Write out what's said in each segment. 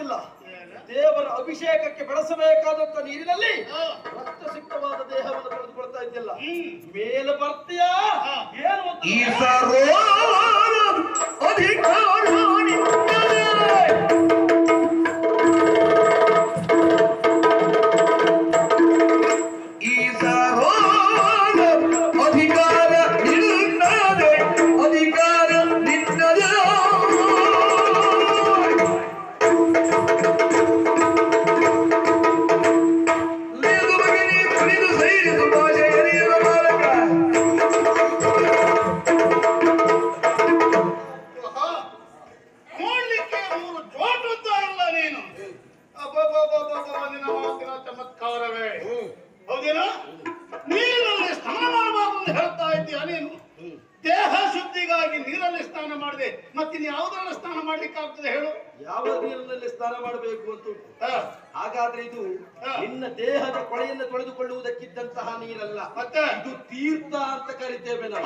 ಅಲ್ಲ, ದೇವರ ಅಭಿಷೇಕಕ್ಕೆ ಬಳಸಬೇಕಾದಂತ ನೀರಿನಲ್ಲಿ ರಕ್ತ ಸಿಕ್ತವಾದ ದೇಹವನ್ನು ತೆಗೆದುಕೊಳ್ತಾ ಇದ್ದಿಲ್ಲ. ಮೇಲೆ ಬರ್ತೀಯಾ ಏನು ಹಾಗಾದ್ರೆ ಇದು ನಿನ್ನ ದೇಹದ ಕೊಳೆಯನ್ನು ತೊಳೆದುಕೊಳ್ಳುವುದಕ್ಕಿದ್ದಂತಹ ನೀರಲ್ಲ, ಇದು ತೀರ್ಥ ಅಂತ ಕರಿತೇವೆ ನಾವು.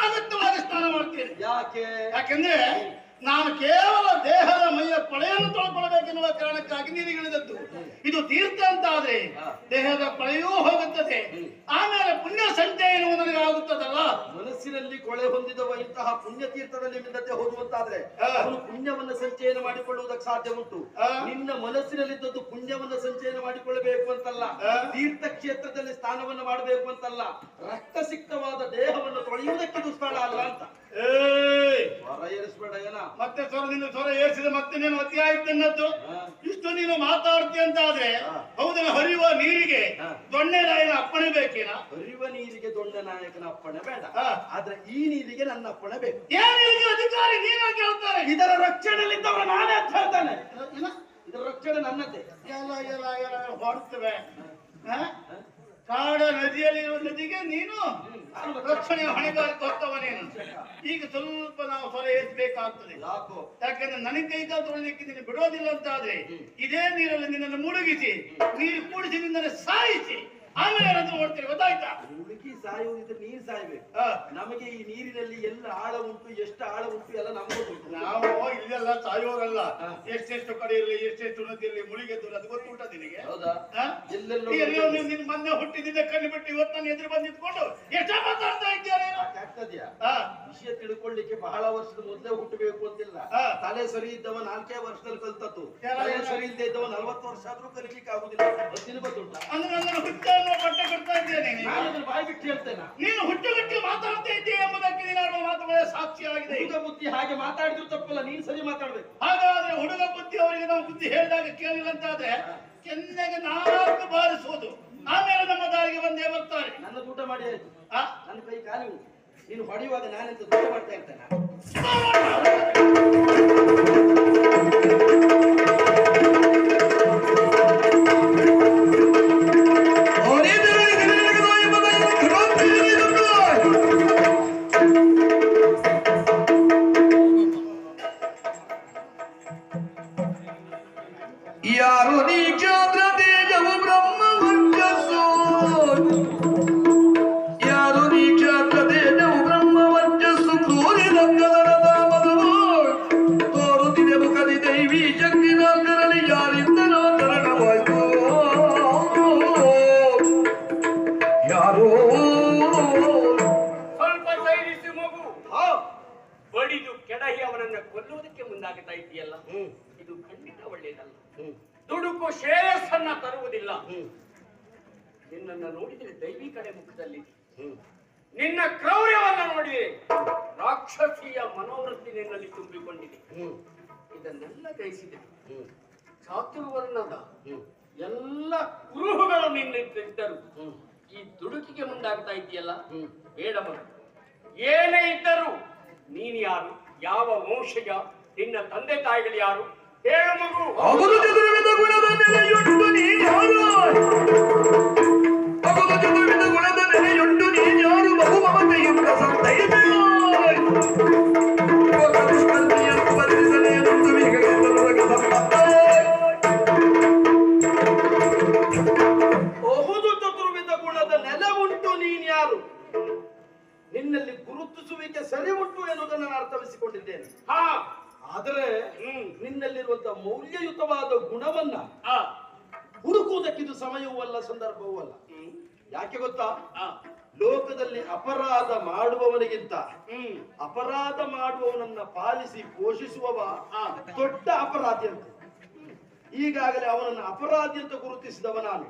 ಅಗತ್ಯವಾಗಿ ಸ್ನಾನ ಮಾಡ್ತೇನೆ. ಯಾಕೆಂದ್ರೆ ನಾನು ಕೇವಲ ದೇಹದ ಮೈಯ ಕೊಳೆಯನ್ನು ತೊಳ್ಕೊಳ್ಬೇಕೆನ್ನುವ ಕಾರಣಕ್ಕಾಗಿ ನೀರಿಗಿಳಿದದ್ದು. ಇದು ತೀರ್ಥ ಅಂತ ಆದ್ರೆ ದೇಹದ ಕೊಳೆಯೂ ಹೋಗುತ್ತದೆ, ಆಮೇಲೆ ಪುಣ್ಯ ಸಂಚಯ ಎನ್ನುವುದರಿಗೆ ಆಗುತ್ತದಲ್ಲ. ಮನಸ್ಸಿನಲ್ಲಿ ಕೊಳೆ ಹೊಂದಿದವ ಇಂತಹ ಪುಣ್ಯ ತೀರ್ಥದಲ್ಲಿ ಮಿಂದತೆ ಹೋಗುವಂತಾದ್ರೆ ಅವನು ಪುಣ್ಯವನ್ನು ಸಂಚಯನ ಮಾಡಿಕೊಳ್ಳುವುದಕ್ಕೆ ಸಾಧ್ಯ ಉಂಟು. ನಿನ್ನ ಮನಸ್ಸಿನಲ್ಲಿದ್ದದ್ದು ಪುಣ್ಯವನ್ನು ಸಂಚಯನ ಮಾಡಿಕೊಳ್ಳಬೇಕು ಅಂತಲ್ಲ, ತೀರ್ಥ ಕ್ಷೇತ್ರದಲ್ಲಿ ಸ್ನಾನವನ್ನು ಮಾಡಬೇಕು ಅಂತಲ್ಲ, ರಕ್ತ ಸಿಕ್ತವಾದ ದೇಹವನ್ನು ತೊಳೆಯುವುದಕ್ಕಿದು ಸ್ಥಳ ಅಲ್ಲ ಅಂತ. ಸ್ವರ ಏರಿಸ್ಬೇಡ ಏನ ಮತ್ತೆ ಸ್ವರ ಏರಿಸಿದ ಮತ್ತೆ ನೀನು ಅತಿ ಆಯ್ತನ್ನದ್ದು. ಇಷ್ಟು ನೀನು ಮಾತಾಡ್ತೀಯ ಅಂತ ಆದ್ರೆ ಹೌದಲ್ಲ, ಹರಿಯುವ ನೀರಿಗೆ ದೊಣ್ಣೆ ನಾಯಕನ ಅಪ್ಪಣೆ ಬೇಕೇನ? ಹರಿಯುವ ನೀರಿಗೆ ದೊಣ್ಣೆ ನಾಯಕನ ಅಪ್ಪಣೆ ಬೇಡ, ಆದ್ರೆ ಈ ನೀರಿಗೆ ನನ್ನ ಅಪ್ಪಣೆ ಬೇಕು. ಏನಿಗೆ ಅಧಿಕಾರಿ ನೀನಾಗಿ ಹೇಳ್ತಾರೆ? ಇದರ ರಕ್ಷಣೆಯಲ್ಲಿದ್ದವರು ನಾನೇ ಅಂತ ಹೇಳ್ತಾನೆ. ಇದರ ರಕ್ಷಣೆ ನನ್ನದೇ. ಹೊಡ್ತವೆ ಕಾಡ ನದಿಯಲ್ಲಿ ಇರುವ ನದಿಗೆ ನೀನು ರಕ್ಷಣೆಯ ಹೊಣೆಗಾರಿಕೆ ಹೊತ್ತವ ನೀನು. ಈಗ ಸ್ವಲ್ಪ ನಾವು ಸ್ವರ ಏರಿಸಬೇಕಾಗ್ತದೆ. ಯಾಕಂದ್ರೆ ನನಗೆ ಕೈಕಾಲು ತೊಳೆದಕ್ಕೆ ನೀನು ಬಿಡೋದಿಲ್ಲ ಅಂತ ಆದ್ರೆ ಇದೇ ನೀರಲ್ಲಿ ನಿನ್ನನ್ನು ಮುಳುಗಿಸಿ ನೀರು ಕೂಡಿಸಿ ನಿನ್ನನ್ನು ಸಾಯಿಸಿ ಆಮೇಲೆ ಏನಾದ್ರೂ ನೋಡ್ತೇವೆ, ಗೊತ್ತಾಯ್ತಾ? ಮುಳುಗಿ ಸಾಯುವುದಿದ್ರೆ ನೀರು ಸಾಯ್ಬೇಕು. ನಮಗೆ ಈ ನೀರಿನಲ್ಲಿ ಎಲ್ಲ ಆಳ ಉಂಟು, ಎಷ್ಟು ಆಳ ಉಂಟು ಎಲ್ಲ ನಮಗೂ ಗೊತ್ತು. ನಾವು ಇಲ್ಲೆಲ್ಲ ಸಾಯೋರಲ್ಲ. ಎಷ್ಟೆಷ್ಟು ಕಡೆ ಇರಲಿ, ಎಷ್ಟೆಷ್ಟು ನದಿಯಲ್ಲಿ ಮುಳುಗೆದ್ದು ಅದು ಗೊತ್ತುಂಟ ನಿನಗೆ? ಹೌದಾ? ನಿನ್ ಮೊನ್ನೆ ಹುಟ್ಟಿದಿಂದ ಕಣ್ಣು ಬಿಟ್ಟು ಇವತ್ತು ನಾನು ಎದುರು ಬಂದಿದ್ಕೊಂಡು ಎಷ್ಟ ಮಾತಾಡ್ತಾ ಇದ್ದಾರೆ. ಆಗ್ತದ್ಯಾ? ವಿಷಯ ತಿಳ್ಕೊಳ್ಳಿಕ್ಕೆ ಬಹಳ ವರ್ಷದ ಮೊದಲೇ ಹುಟ್ಟಬೇಕು ಅಂತಿಲ್ಲ. ತಲೆ ಸರಿ ಇದ್ದವ 4 ವರ್ಷದಲ್ಲಿ ಕಲ್ತದ್ದು, ತಲೆ ಸರಿ ಇಲ್ಲದೆ ಇದ್ದವ 40 ವರ್ಷ ಆದ್ರೂ ಕಲಿಲಿಕ್ಕೆ ಆಗುದಿಲ್ಲ. ಗೊತ್ತಿನ ಗೊತ್ತುಂಟ? ಅಂದ್ರೆ ಬಟ್ಟೆ ಕೊಡ್ತಾ ಇದ್ದೇನೆ. ಬಾಯಿ ಬಿಟ್ಟು ಹೇಳ್ತೇನೆ. ನೀನು ಹುಟ್ಟುಗಟ್ಟಿ ಮಾತಾಡ್ತಾ ಇದ್ದೀಯ ಎಂಬುದಕ್ಕೆ ನೀನಾಡುವ ಮಾತುಗಳೇ ಸಾಕ್ಷಿಯಾಗಿದೆ. ಹುಡುಗ ಬುದ್ಧಿ ಹಾಗೆ ಮಾತಾಡಿದ್ರು ತಪ್ಪಲ್ಲ, ನೀನ್ ಸರಿ ಮಾತಾಡ್ಬೇಕು. ಹಾಗಾದ್ರೆ ಹುಡುಗ ಬುದ್ಧಿ ಅವರಿಗೆ ನಾವು ಬುದ್ಧಿ ಹೇಳಿದಾಗ ಕೇಳಿಲ್ಲ ಅಂತಾದ್ರೆ ಚೆನ್ನಾಗಿ 4 ಬಾರಿಸುವುದು, ಆಮೇಲೆ ನಮ್ಮ ದಾರಿಗೆ ಬಂದೇ ಬರ್ತಾರೆ. ನನ್ನ ಊಟ ಮಾಡಿ ಆಯ್ತು, ನನ್ನ ಕೈ ಖಾಲಿ ಉಂಟು. ನೀನು ಹೊಡೆಯುವಾಗ ನಾನೆಂತ ಊಟ ಮಾಡ್ತಾ ಇರ್ತೇನೆ. ಯಾರು ನೀಚಾದ್ರ ತೇಜವು ಬ್ರಹ್ಮ ವರ್ಚಸ್ಸು, ಯಾರು ನೀಚಾದ್ರ ತೇಜವು ಬ್ರಹ್ಮ ವರ್ಚಸ್ಸು, ತೋರಿದ ಕಲರದ ಮಧುವು ತೋರುತ್ತಿದೆ ಮುಖದಿ ದೈವಿ ಶಕ್ತಿ ನಾಲ್ಕರಲ್ಲಿ ಯಾರಿಂದಲೋ ತರಣವಾಯ್ತು. ಯಾರೋ ಸ್ವಲ್ಪ ಧೈರ್ಯಿಸಿ ಮಗು, ಬಡಿದು ಕೆಡಹಿ ಅವನನ್ನ ಕೊಲ್ಲುವುದಕ್ಕೆ ಮುಂದಾಗ್ತಾ ಇದೆಯಲ್ಲ, ಇದು ಖಂಡಿತ ಒಳ್ಳೆಯದಲ್ಲ. ದುಡುಕು ಶ್ರೇಯಸ್ಸನ್ನ ತರುವುದಿಲ್ಲ. ನಿನ್ನನ್ನು ನೋಡಿದರೆ ದೈವಿ ಕಡೆ ಮುಖದಲ್ಲಿ, ನಿನ್ನ ಕ್ರೌರ್ಯವನ್ನ ನೋಡಿ ರಾಕ್ಷಸೀಯ ಮನೋವೃತ್ತಿ ನಿನ್ನಲ್ಲಿ ತುಂಬಿಕೊಂಡಿದೆ. ಇದನ್ನೆಲ್ಲ ಗ್ರಹಿಸಿದೆ. ಚಾತುರ್ವರ್ಣದ ಎಲ್ಲ ಕುರುಹುಗಳು ನಿನ್ನಿದ್ದರು. ಈ ದುಡುಕಿಗೆ ಮುಂದಾಗ್ತಾ ಇದೆಯಲ್ಲ, ಬೇಡ ಮಗ. ಏನೇ ಇದ್ದರೂ ನೀನು ಯಾರು, ಯಾವ ವಂಶಜ, ನಿನ್ನ ತಂದೆ ತಾಯಿಗಳು ಯಾರು ಹೇಳು ಮಗು. ಅವರು ಚತುರ್ವಿಧ ಗುಣದ ನೆಲೆಯುಂಟು ನೀನ್ಯಾರು, ಅವರು ಚತುರ್ವಿಧ ಗುಣದ ನೆಲೆಯುಂಟು ನೀನ್ಯಾರು, ಬಹು ಮಮತೆಯುಂಟ ಸಂತೈದೆ ಬಹುದು ಚತುರ್ವಿಧ ಗುಣದ ನೆಲೆ ಉಂಟು ನೀನ್ಯಾರು, ನಿನ್ನಲ್ಲಿ ಗುರುತಿಸುವಿಕೆ ಸರಿ ಉಂಟು ಎನ್ನುವುದನ್ನು ನಾನು ಅರ್ಥವಿಸಿಕೊಂಡಿದ್ದೇನೆ. ಆದರೆ ನಿನ್ನಲ್ಲಿರುವಂತಹ ಮೌಲ್ಯಯುತವಾದ ನಿನ್ನದಾದ ಗುಣವನ್ನ ಹುಡುಕುವುದಕ್ಕಿದು ಸಮಯವೂ ಅಲ್ಲ, ಸಂದರ್ಭವೂ ಅಲ್ಲ. ಯಾಕೆ ಗೊತ್ತಾ? ಲೋಕದಲ್ಲಿ ಅಪರಾಧ ಮಾಡುವವನಿಗಿಂತ ಅಪರಾಧ ಮಾಡುವವನನ್ನ ಪಾಲಿಸಿ ಪೋಷಿಸುವವ ದೊಡ್ಡ ಅಪರಾಧಿ ಅಂತ. ಈಗಾಗಲೇ ಅವನನ್ನು ಅಪರಾಧಿ ಅಂತ ಗುರುತಿಸಿದವ ನಾನು.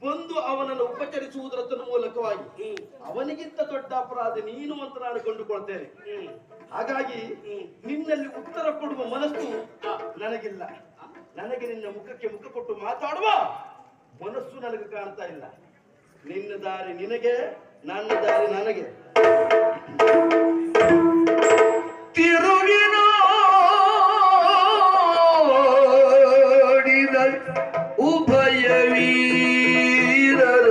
ಬಂದು ಅವನನ್ನು ಉಪಚರಿಸುವುದರ ಮೂಲಕವಾಗಿ ಅವನಿಗಿಂತ ದೊಡ್ಡ ಅಪರಾಧಿ ನೀನು ಅಂತ ನಾನು ಕಂಡುಕೊಳ್ತೇನೆ. ಹಾಗಾಗಿ ನಿನ್ನಲ್ಲಿ ಉತ್ತರ ಕೊಡುವ ಮನಸ್ಸು ನನಗಿಲ್ಲ. ನನಗೆ ನಿನ್ನ ಮುಖಕ್ಕೆ ಮುಖ ಕೊಟ್ಟು ಮಾತಾಡುವ ಮನಸ್ಸು ನನಗೆ ಕಾಣ್ತಾ ಇಲ್ಲ. ನಿನ್ನ ದಾರಿ ನಿನಗೆ, ನನ್ನ ದಾರಿ ನನಗೆ. ತಿರುಗಿನ ಉಭಯ ವೀರರ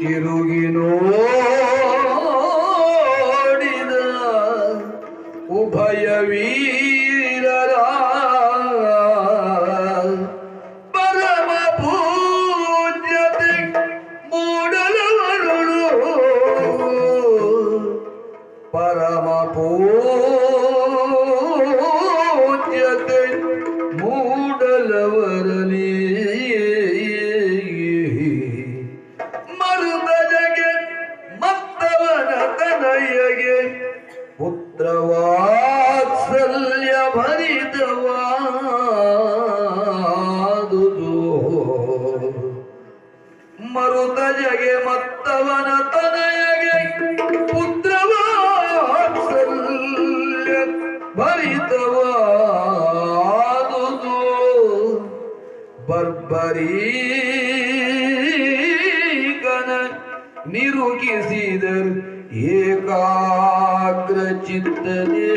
ತಿರುಗಿ ನೋಡಿದ ಉಭಯ ವೀರರ ಪರಮ ಪೂಜ್ಯತೆ ಮೂಡಲವರುಳು ಪರಮ ಪೂಜ್ಯತೆ ಮೂಡಲವರಲಿ ಮರುದಜಗೆ ಮತ್ತವನ ತನಯಗೆ ಪುತ್ರವಾತ್ಸಲ್ಯ ಭರಿತವಾದುದು ಮರುದಜಗೆ ಮತ್ತವನ ತನಯಗೆ ಪುತ್ರವಾತ್ಸಲ್ಯ ಭರಿತವಾದುದು ಬರ್ಬರೀಗನ ನಿರುಗಿಸಿದರು ಏಕಾಗ್ರ ಚಿತ್ತದೇ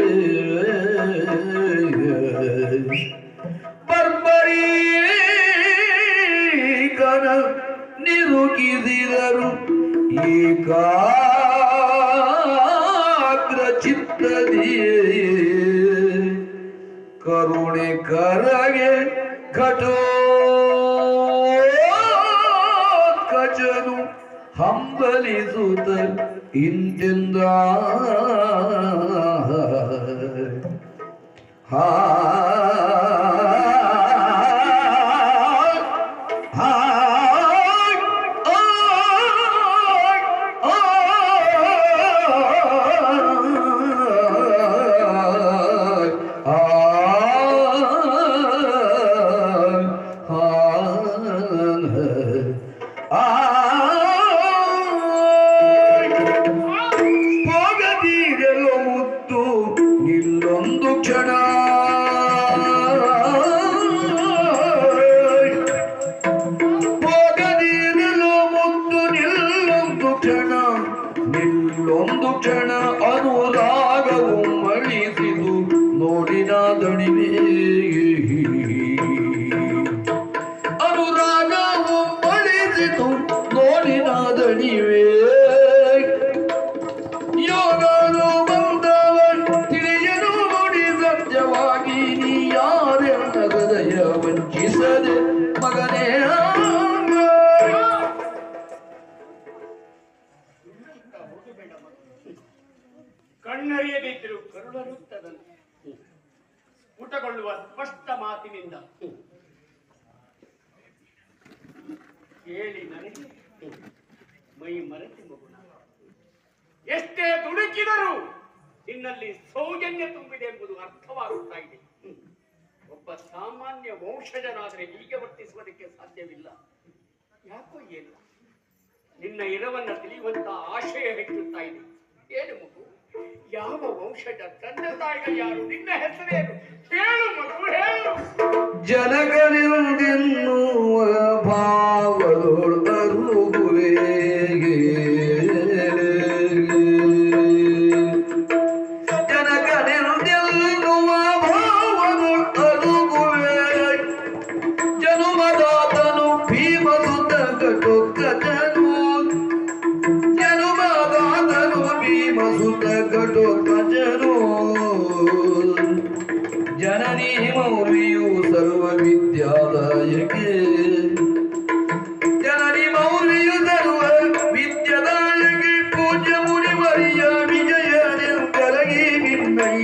ಬರ್ಬರೀಗನ ನಿರುಗಿಸಿದರು ಏಕಾಗ್ರ ಚಿತ್ತದೇ ಕರುಣೆ ಕರಗೆ ಘಟೋತ್ಕಚನು ಹಂಬಲಿಸುತ್ತ ಇಂತೆಂದ ಹೋಗದಿರಲು ಮುತ್ತು ನಿಲ್ಲೊಂದು ಕ್ಷಣ ಹೋಗದಿರಲು ಮುತ್ತು ನಿಲ್ಲೊಂದು ಕ್ಷಣ ನಿಲ್ಲೊಂದು ಕ್ಷಣ ಅನುರಾಗವು ಮಳಿಸಿದು ನೋಡಿನ ದಣಿವೆ ಅನುರಾಗವು ಮಳಿಸಿತು ನೋಡಿನ ದಣಿವೆ ಯೋಗನು ಬಂದವನ್ ತಿಳಿಯನು ನೋಡಿ ಸತ್ಯವಾಗಿ ನೀ ಯಾರೆನ್ನ ಹೃದಯ ವಂಚಿಸದೆ ಮಗನೇ ಕಣ್ಣರಿಯದಿದ್ದರೂ ಕರುಣರುತ್ತದಂತೆ ಸ್ಫುಟಗೊಳ್ಳುವ ಸ್ಪಷ್ಟ ಮಾತಿನಿಂದ ಕೇಳಿ ನನಗೆ ಮೈ ಮರೆತಿ ಮಗುಣ ಎಷ್ಟೇ ದುಡುಕಿದರೂ ನಿನ್ನಲ್ಲಿ ಸೌಜನ್ಯ ತುಂಬಿದೆ ಎಂಬುದು ಅರ್ಥವಾಗುತ್ತಾ ಇದೆ. ಒಬ್ಬ ಸಾಮಾನ್ಯ ವಂಶಜನಾದರೆ ಹೀಗೆ ವರ್ತಿಸುವುದಕ್ಕೆ ಸಾಧ್ಯವಿಲ್ಲ. ಯಾಕೋ ಏನು ನಿನ್ನ ಇರವನ್ನ ತಿಳಿಯುವಂತ ಆಶಯ ಹೆಚ್ಚುತ್ತಾ ಇದೆ. ಏನು ಮಗು, ಯಾವ ವಂಶಜ, ತಂದೆ ತಾಯಿಗಳು ಯಾರು, ನಿನ್ನ ಹೆಸರೇನು, ಹೇಳು ಮಗು ಹೇಳು. ಜನಗನೆಂದೆನ್ನುವ ಭಾವದೊಳರುಗುವೆಗೆ ಜನಗನೆಂದೆನ್ನುವ ಭಾವದೊಳರುಗುವೆ ಜನುಮದಾತನು ಭೀಮಸುತ ಘಟೋತ್ಕಚನು ಜನುಮದಾತನು ಭೀಮಸುತ ಘಟೋತ್ಕಚನು ಜನನಿ ಮೌರ್ವಿಯು ಸರ್ವ ವಿದ್ಯಾದಾಯಕ್ಕೆ ಜನನಿ ಮೌರ್ವಿಯು ಸರ್ವ ವಿದ್ಯಾದಾಯಕ್ಕೆ ಪೂಜ್ಯ ಮುನಿವರಿಯ ವಿಜಯ ಕರಗಿ ನಿನ್ನೈ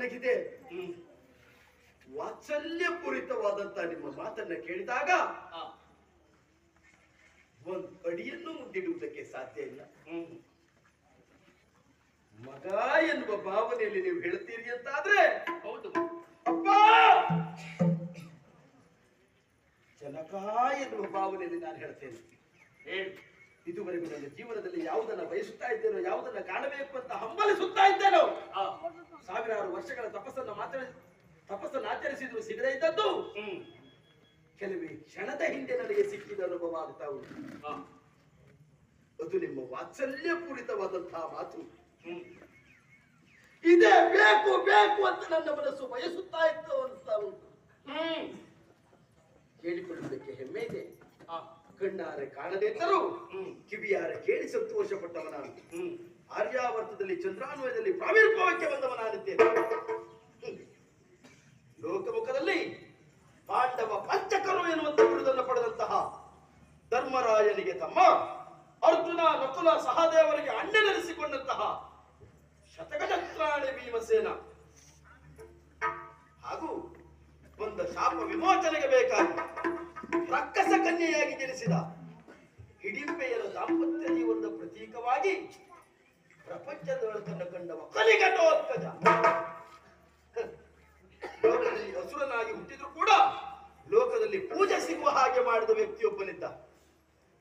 ನನಗಿದೆ ವಾತ್ಸಲ್ಯಪೂರಿತವಾದಂತ ನಿಮ್ಮ ಮಾತನ್ನ ಕೇಳಿದಾಗ ಒಂದು ಅಡಿಯನ್ನು ಮುಂದಿಡುವುದಕ್ಕೆ ಸಾಧ್ಯ ಇಲ್ಲ. ಮಗ ಎನ್ನುವ ಭಾವನೆಯಲ್ಲಿ ನೀವು ಹೇಳ್ತೀರಿ ಅಂತಾದ್ರೆ ಹೌದು. ಅಪ್ಪ ಜನಕ ಎನ್ನುವ ಭಾವನೆಯಲ್ಲಿ ನಾನು ಹೇಳ್ತೇನೆ. ಇದುವರೆಗೂ ನನ್ನ ಜೀವನದಲ್ಲಿ ಯಾವುದನ್ನ ಬಯಸುತ್ತಾ ಇದ್ದೇನೋ, ಯಾವುದನ್ನ ಕಾಣಬೇಕು ಅಂತ ಹಂಬಲಿಸುತ್ತಾ ಇದ್ದೇನೋ, ಸಾವಿರಾರು ವರ್ಷಗಳ ತಪಸ್ಸನ್ನು ಆಚರಿಸಿದ್ರು ಸಿಗದೇ ಇದ್ದದ್ದು ಕೆಲವೇ ಕ್ಷಣದ ಹಿಂದೆ ನನಗೆ ಸಿಕ್ಕಿದ ಅನುಭವ ಆಗ್ತಾ ಉಂಟು. ಅದು ನಿಮ್ಮ ವಾತ್ಸಲ್ಯಪೂರಿತವಾದಂತಹ ಮಾತು. ಇದೇ ಬೇಕು ಬೇಕು ಅಂತ ನನ್ನ ಮನಸ್ಸು ಬಯಸುತ್ತಾ ಇತ್ತು ಅಂತ ಉಂಟು. ಹೇಳಿಕೊಳ್ಳುವುದಕ್ಕೆ ಹೆಮ್ಮೆ ಇದೆ. ಕಣ್ಣಾರೆ ಕಾಣದೇ ಇದ್ದರೂ ಕಿವಿಯಾರೆ ಕೇಳಿ ಸಂತೋಷ ಪಟ್ಟವನಾನು. ಆರ್ಯಾವರ್ತದಲ್ಲಿ ಚಂದ್ರಾನ್ವಯದಲ್ಲಿ ಪ್ರಾವಿರ್ಭಾವಕ್ಕೆ ಬಂದವನಾಗಿದ್ದೇನೆ. ಲೋಕಮುಖದಲ್ಲಿ ಪಾಂಡವ ಪಂಚಕರು ಎನ್ನುವಂತ ಬಿರುದನ್ನು ಪಡೆದಂತಹ ಧರ್ಮರಾಯನಿಗೆ ತಮ್ಮ, ಅರ್ಜುನ ನಕುಲ ಸಹದೇವರಿಗೆ ಅಣ್ಣನೆನಿಸಿಕೊಂಡಂತಹ ಶತಗಜತ್ರಾಣಿ ಭೀಮಸೇನ ಹಾಗೂ ಬಂದ ಶಾಪ ವಿಮೋಚನೆಗೆ ಬೇಕಾಗಿ ರಕ್ಕಸ ಕನ್ಯೆಯಾಗಿ ಜನಿಸಿದ ಹಿಡಿಂಬೆಯರ ದಾಂಪತ್ಯ ಜೀವನದ ಪ್ರತೀಕವಾಗಿ ಪ್ರಪಂಚದ ಬೆಳಕನ್ನು ಕಂಡವ ಕಲಿಘಟೋತ್ಕಜ. ಲೋಕದಲ್ಲಿ ಅಸುರನಾಗಿ ಹುಟ್ಟಿದ್ರು ಕೂಡ ಲೋಕದಲ್ಲಿ ಪೂಜೆ ಸಿಗುವ ಹಾಗೆ ಮಾಡಿದ ವ್ಯಕ್ತಿಯೊಬ್ಬನಿದ್ದ.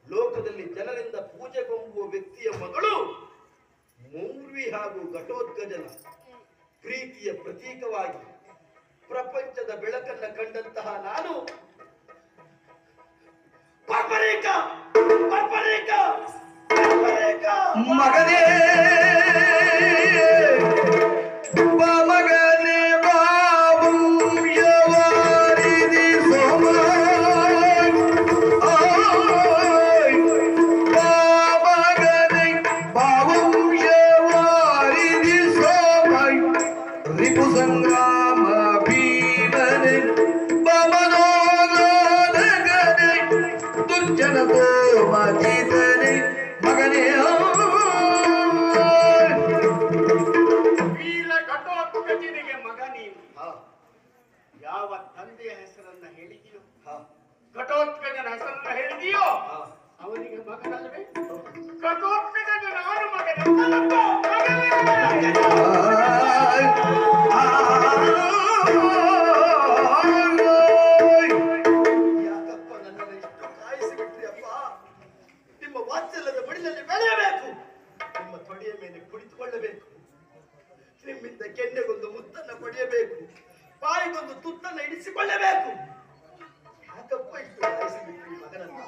ಲೋಕದಲ್ಲಿ ಜನರಿಂದ ಪೂಜೆಗೊಂಬುವ ವ್ಯಕ್ತಿಯ ಮಗಳು ಮೌರ್ವಿ ಹಾಗೂ ಘಟೋತ್ಕಜನ ಪ್ರೀತಿಯ ಪ್ರತೀಕವಾಗಿ ಪ್ರಪಂಚದ ಬೆಳಕನ್ನ ಕಂಡಂತಹ ನಾನು ಮಗನೇ ಮಗನೇ ಬಾಬುಯವಾರಿದಿ ಸೋಮ ಮಗನೇ ಬಾಬುಯವಾರಿದಿ ಸೋಮ ರಿಪು ಸಂಗ್ರಾಮ ಭೀಮನೆ ಬಮನೋಗನೆ ದುರ್ಜನತೋ ಮಾಜಿತನೆ ಮಗನೇ ವೀರ ಘಟೋತ್ಕಜನಿಗೆ ಮಗ ನೀನು. ಯಾವ ತಂದೆಯ ಹೆಸರನ್ನ ಹೇಳಿದೆಯೋ, ಘಟೋತ್ಕಜನ ಹೆಸರನ್ನ ಹೇಳಿದೆಯೋ ಅವನಿಗೆ ಮಗನಲ್ಲವೇ? ಘಟೋತ್ಕಜನ ನಾನು ಮಗನಲ್ಲಪ್ಪ, ಮಗನೇ. ಯಾಕಪ್ಪ ನನ್ನನ್ನು ಇಷ್ಟು ಕಾಯಿಸಿಬಿಟ್ರಿ ಅಪ್ಪ? ನಿಮ್ಮ ವಾತ್ಸಲ್ಯದ ಬಡಿಲಲ್ಲಿ ಬೆಳೆಯಬೇಕು, ನಿಮ್ಮ ತೊಡೆಯ ಮೇಲೆ ಕುಳಿತುಕೊಳ್ಳಬೇಕು, ನಿಮ್ಮಿಂದ ಕೆನ್ನೆಗೊಂದು ಮುತ್ತನ್ನ ಪಡೆಯಬೇಕು, ಬಾಯಿಗೊಂದು ತುತ್ತನ್ನ ಇಡಿಸಿಕೊಳ್ಳಬೇಕು. ಯಾಕಪ್ಪ ಇಷ್ಟು ಕಾಯಿಸಿಬಿಟ್ರಿ ಮಗನನ್ನ?